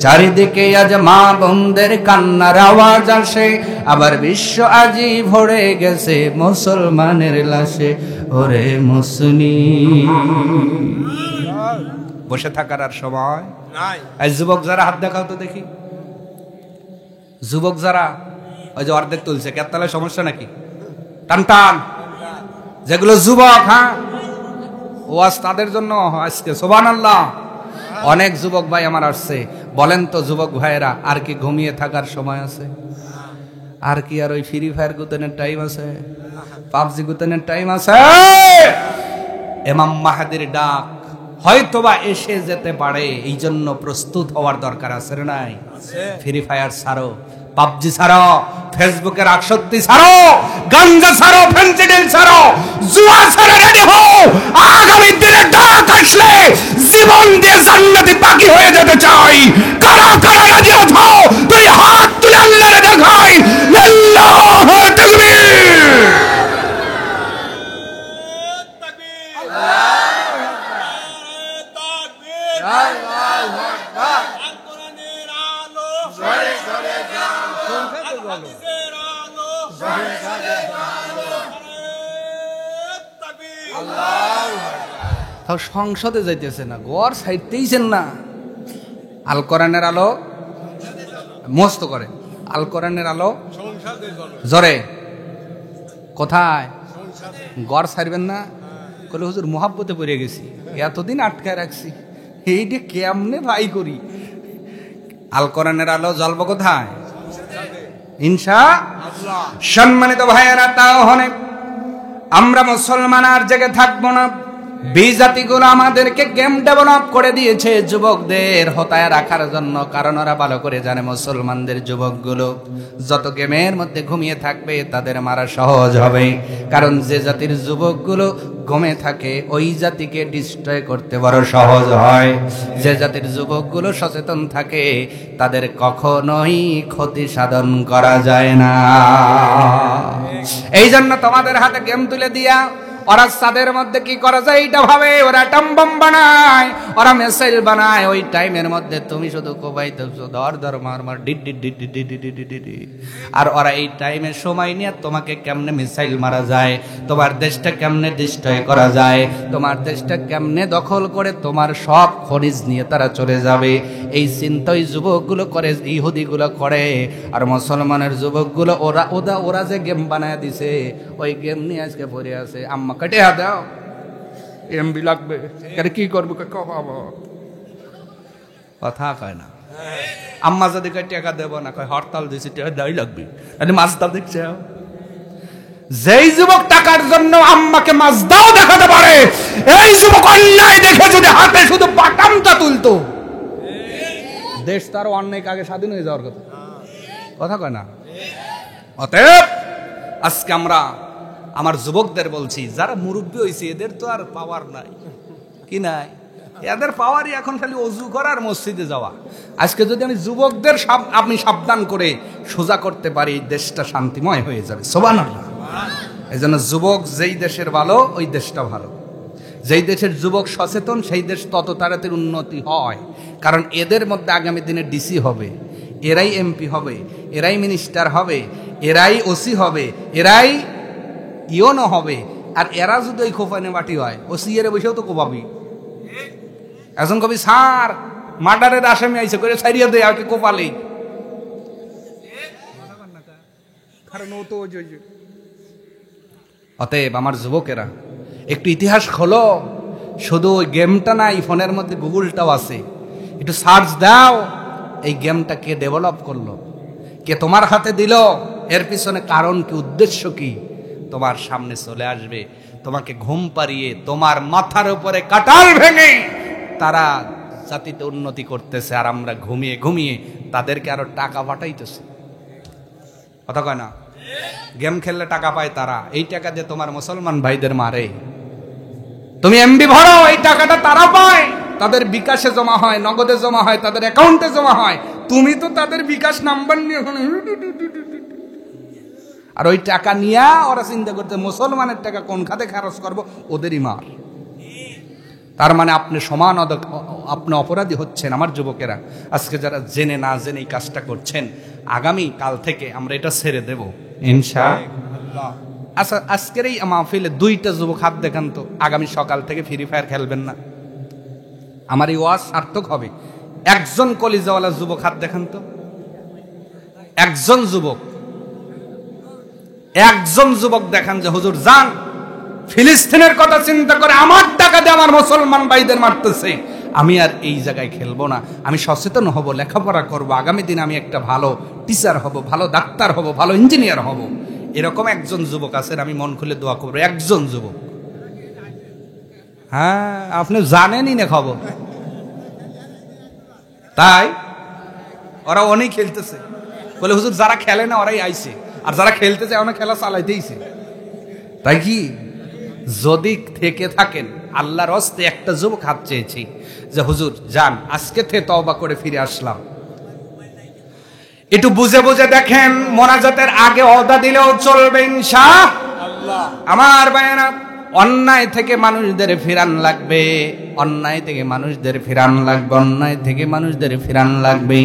চারিদিকে আজ মা বোনদের কান্নার আওয়াজ আসে, আবার বিশ্ব আজি ভরে গেছে মুসলমানের লাশে। ওরে মুসলিম, বসে থাকার আর সময় নাই। এই যুবক যারা হাত দেখাও তো দেখি, যুবক যারা ওই যে অর্ধেক তুলছে, কেতালে সমস্যা নাকি? টান টান, যেগুলো যুবক, হ্যাঁ ওয়াজ তাদের জন্য আজকে। সুবহানাল্লাহ। অনেক যুবক ভাই আমার আসছে, বলেন তো যুবক ভাইয়েরা, আর কি ঘুমিয়ে থাকার সময় আছে? আর কি আর ওই ফ্রি ফায়ার গুতেনের টাইম আছে? পাবজি গুতেনের টাইম আছে? ইমাম মাহাদির ডাক হয়তোবা এসে যেতে পারে, এই জন্য প্রস্তুত হওয়ার দরকার আছে না নাই? ফ্রি ফায়ার ছাড়ো, পাবজি ছাড়ো, ফেসবুকের আসক্তি ছাড়ো, গাঞ্জা ছাড়ো, ফেন্সিডিল ছাড়ো, জুয়া ছাড়ো, রেডি হও। আগামী দিনে ডাক আসলে জীবন দিয়ে জান্নাতি পাখি হয়ে যেতে চাই। কারা কারা রাজি আছো? তুই হাত তুলে আল্লাহরে দেখাই, আল্লাহু তাকবীর। তাও সংসদে যাইতেছে না, ঘর ছাইতেইছেন না। আল কোরআনের আলো মস্ত করে, আল কোরআনের আলো জরে কোথায়? ঘর ছাড়বেন না? কলে হুজুর মোহাব্বতে পড়ে গেছি, এতদিন আটকায় রাখছি, এইটা কেমনে ভাই করি। আল কোরআনের আলো জ্বলবো কোথায়? ইনশাআল্লাহ। সম্মানিত ভাইয়েরা, তাও হনে আমরা মুসলমান আর জেগে থাকবো না। বিজাতিগুলো আমাদেরকে গেম ডেভেলপ করে দিয়েছে যুবকদের হতায় রাখার জন্য, কারণ ওরা ভালো করে জানে মুসলমানদের যুবকগুলো যত গেমের মধ্যে ঘুমিয়ে থাকবে তাদের মারা সহজ হবে। কারণ যে জাতির যুবকগুলো ঘুমে থাকে ওই জাতিকে ডিস্ট্রয় করতে বড় সহজ হয়। যে জাতির যুবকগুলো সচেতন থাকে তাদের কখনোই ক্ষতি সাধন করা যায় না। এই জন্য তোমাদের হাতে গেম তুলে দিয়া ওরা ছাদের মধ্যে কি করা যায় এটা ভাবে, ওরা অ্যাটম বম বানায়, ওরা মিসাইল বানায়। ওই টাইমের মধ্যে তুমি শুধু কোবাইতেছো, ধর ধর মার মার ডিড ডিড ডিড ডিড ডিড ডিড ডিড ডিড। আর ওরা এই টাইমের সময় নিয়ে তোমাকে কেমনে মিসাইল মারা যায়, তোমার দেশটা কেমনে ডিস্ট্রয় করা যায়, তোমার দেশটা কেমনে দখল করে তোমার সব খনিজ নিয়ে তারা চলে যাবে, এই চিন্তা ওই যুবকগুলো করে, ইহুদিগুলো করে। আর মুসলমানের যুবকগুলো ওরা যে গেম বানায় দিছে, ওই গেম নিয়ে আজকে পড়ে আছে। আম্মা কেটে দাও, এমবি লাগবে, কি করবো, কথা কয় না। আম্মা যদি কয় টাকা দেবো না, কয় হরতাল দিছি, টাকা দেওয়াই লাগবে। মাছদাও দেখছে, যেই যুবক টাকার জন্য আম্মাকে মাছদাও দেখাতে পারে, এই যুবক অন্যায় দেখে যদি হাতে শুধু বাটামটা তুলতো, দেশ তার অনেক আগে স্বাধীন হয়ে যাওয়ার কথা, কথা কয় না। অতএব আজকে আমরা আমার যুবকদের বলছি, যারা মুরব্বী হয়েছে এদের তো আর পাওয়ার নাই, কি নাই, এদের পাওয়ারই এখন খালি অজু করার মসজিদে যাওয়া। আজকে যদি আমি যুবকদের আপনি সাবধান করে সোজা করতে পারি, দেশটা শান্তিময় হয়ে যাবে। সুবহানাল্লাহ। এই জন্য যুবক যেই দেশের ভালো, ওই দেশটা ভালো। যেই দেশের যুবক সচেতন, সেই দেশ তত তাড়াতাড়ি উন্নতি হয়। কারণ এদের মধ্যে আগামী দিনে ডিসি হবে, এরাই এমপি হবে, এরাই মিনিস্টার হবে, এরাই ওসি হবে, এরাই ইওনো হবে। আর এরা যদি ওই খোপানে মাটি হয়, ওসি এর বসেও তো কোপাবি। এখন কবি স্যার মার্ডারের আসামি আইসে করে ছাড়িয়ে দেয়, আর কি কোপালেই। অতএব আমার যুবকেরা একটু ইতিহাস খোলো, শুধু ওই গেমটা নাই, ফোনের মধ্যে গুগলটাও আছে, একটু সার্চ দাও, এই গেমটা কে ডেভেলপ করলো, কে তোমার হাতে দিল, এর পিছনে কারণ কি, উদ্দেশ্য কি, তোমার সামনে চলে আসবে। তোমাকে ঘুম পাড়িয়ে তোমার মাথার উপরে কাঁঠাল ভেঙে তারা জাতিতে উন্নতি করতেছে, আর আমরা ঘুমিয়ে ঘুমিয়ে তাদেরকে আরো টাকা পাঠাইতেছে, কথা কয় না। গেম খেললে টাকা পায় তারা, এই টাকা দিয়ে তোমার মুসলমান ভাইদের মারে। তুমি এমবি ভরো, এই টাকাটা তারা পায়, তাদের বিকাশে জমা হয়, নগদে জমা হয়, তাদের অ্যাকাউন্টে জমা হয়। তুমি তো তাদের বিকাশ নাম্বার নিয়ে আর ওই টাকা নিয়ে ওরা চিন্তা করতে মুসলমানের টাকা কোন খাতে খরচ করবো, ওদেরই মার। তার মানে আপনি সমান আপনি অপরাধী হচ্ছেন। আমার যুবকেরা আজকে যারা জেনে না জেনে এই কাজটা করছেন, আগামী কাল থেকে আমরা এটা ছেড়ে দেব ইনশাআল্লাহ। আচ্ছা, আজকের এই মাহফিলে দুইটা যুবক হাত দেখান তো, আগামী সকাল থেকে ফ্রি ফায়ার খেলবেন না। আমার এই ওয়াজ সার্থক হবে। একজন কলিজাওয়ালা যুবক হাত দেখান তো, একজন যুবক দেখান যে হুজুর যান, ফিলিস্তিনের কথা চিন্তা করে আমার টাকা দিয়ে আমার মুসলমান ভাইদের মারতেছে, আমি আর এই জায়গায় খেলবো না, আমি সচেতন হব, লেখাপড়া করব, আগামী দিন আমি একটা ভালো টিচার হব, ভালো ডাক্তার হব, ভালো ইঞ্জিনিয়ার হব। এরকম একজন যুবক আছেন, আমি মন খুলে দোয়া করবো, একজন যুবক। হ্যাঁ, আপনি জানেনই না খবর, তাই ওরা অনেক খেলতেছে বলে হুজুর যারা খেলে না ওরাই আইছে, আর যারা খেলতে চায় অনেক খেলা চালাইতেইছে। তাই কি যদি থেকে থাকেন, আল্লাহর হস্তে একটা যুবক হাত চেয়েছি যে হুজুর যান, আজকে থেকে তওবা করে ফিরে আসলাম। একটু বুঝে বুঝে দেখেন, মোনাজাতের আগে ওয়াদা দিলেও চলবে ইনশাআল্লাহ। আমার ভাইয়েরা, অন্যায় থেকে মানুষদের ফিরান লাগবে, অন্যায় থেকে মানুষদের ফিরান লাগবে, অন্যায় থেকে মানুষদের ফিরান লাগবে।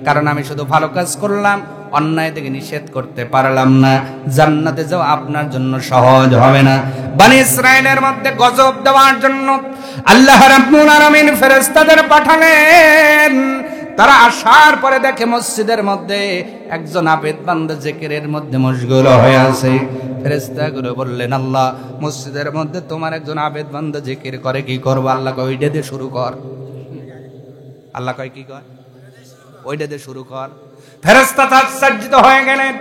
কারণ আমি শুধু ভালো কাজ করলাম, অন্যায় থেকে নিষেধ করতে পারলাম না, জান্নাতে যাওয়া আপনার জন্য সহজ হবে না। বনি ইসরাইলের মধ্যে গজব দেওয়ার জন্য আল্লাহ রাব্বুল আলামিন ফেরেশতাদের পাঠালেন। তারা আসার পরে দেখে মসজিদের মধ্যে একজন আবেদ বান্দা জিকিরের মধ্যে মশগুল হয়ে আছে। ফেরেশতাগুলো বললেন, আল্লাহ, মসজিদের মধ্যে তোমার একজন আবেদ বান্দা জিকির করে, কি করবো? আল্লাহ কয় ওইটা দিয়ে শুরু কর। আল্লাহ কয় কি কয়? ওইটা দিয়ে শুরু কর। ফেরেশতা আশ্চর্যিত হয়ে গেলেন,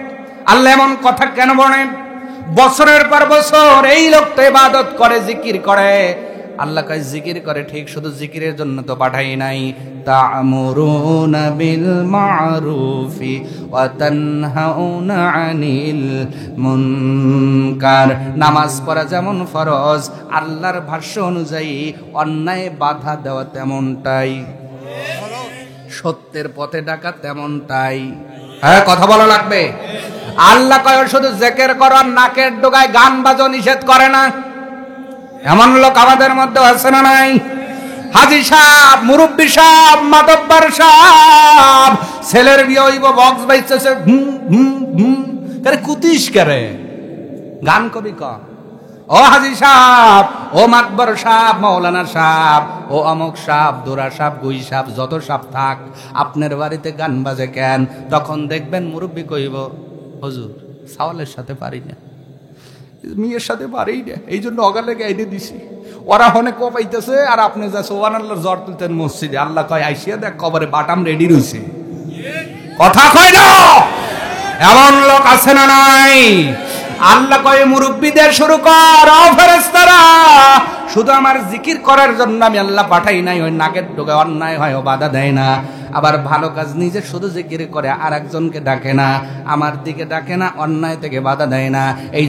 আল্লাহ এমন কথা কেন বলেন? বছরের পর বছর এই লোকটা ইবাদত করে, জিকির করে। আল্লাহ কয় জিকির করে ঠিক, শুধু জিকিরের জন্য তো পাঠাই নাই। তা'মুরুনা বিল মা'রুফি ওয়া তানহাউনা আনিল মুনকার। নামাজ পড়া যেমন ফরজ, আল্লাহর ভাষ্য অনুযায়ী অন্যায় বাধা দেওয়া তেমনটাই, সত্যের পথে ডাকা তেমনটাই। হ্যাঁ, কথা বলা লাগবে। আল্লাহ কয় শুধু জিকির করো, নাকের ডগায় গান বাজো নিষেধ করে না। এমন লোক আমাদের মধ্যে আছে না নাই? হাজি সাহেব, মুরব্বী সাহেব, মাতব্বর সাহেব, ছেলের বিয়ে হইব, বক্স বাইতেছে, আরে কুতিস করে গান কবি ক। ও হাজি সাহেব, ও মাতব্বর সাহেব, মৌলানা সাহেব, ও অমুক সাহেব, দোরা সাহেব, গুই সাহেব, যত সাহেব থাক, আপনার বাড়িতে গান বাজে কেন? তখন দেখবেন মুরব্বী কইব, হুজুর সাওয়ালের সাথে পারি না, মেয়ের সাথে পারেই না, এই জন্য অগালে গাইডে দিছি। ওরা হনে কপাইতেছে আর আপনি যা সোহান আল্লাহর জ্বর তুলতেন মসজিদে। আল্লাহ কয় আইসিয়া দেখ কবরে বাটাম রেডি রয়েছে। কথা কয় না? এমন লোক আছে না নাই? আল্লাহ কয় মুরব্বীদের শুরু কর, ও ফেরেশতারা, শুধু আমার জিকির করার জন্য আমি আল্লাহ পাঠাই নাই। ওই নাকের ডোকে অন্যায় হয় ও বাধা দেয় না, আবার ভালো কাজ নিজে শুধু জিকির করে আর একজনকে ডাকে না, আমার দিকে ডাকে না, অন্যায় থেকে বাধা দেয় না। এই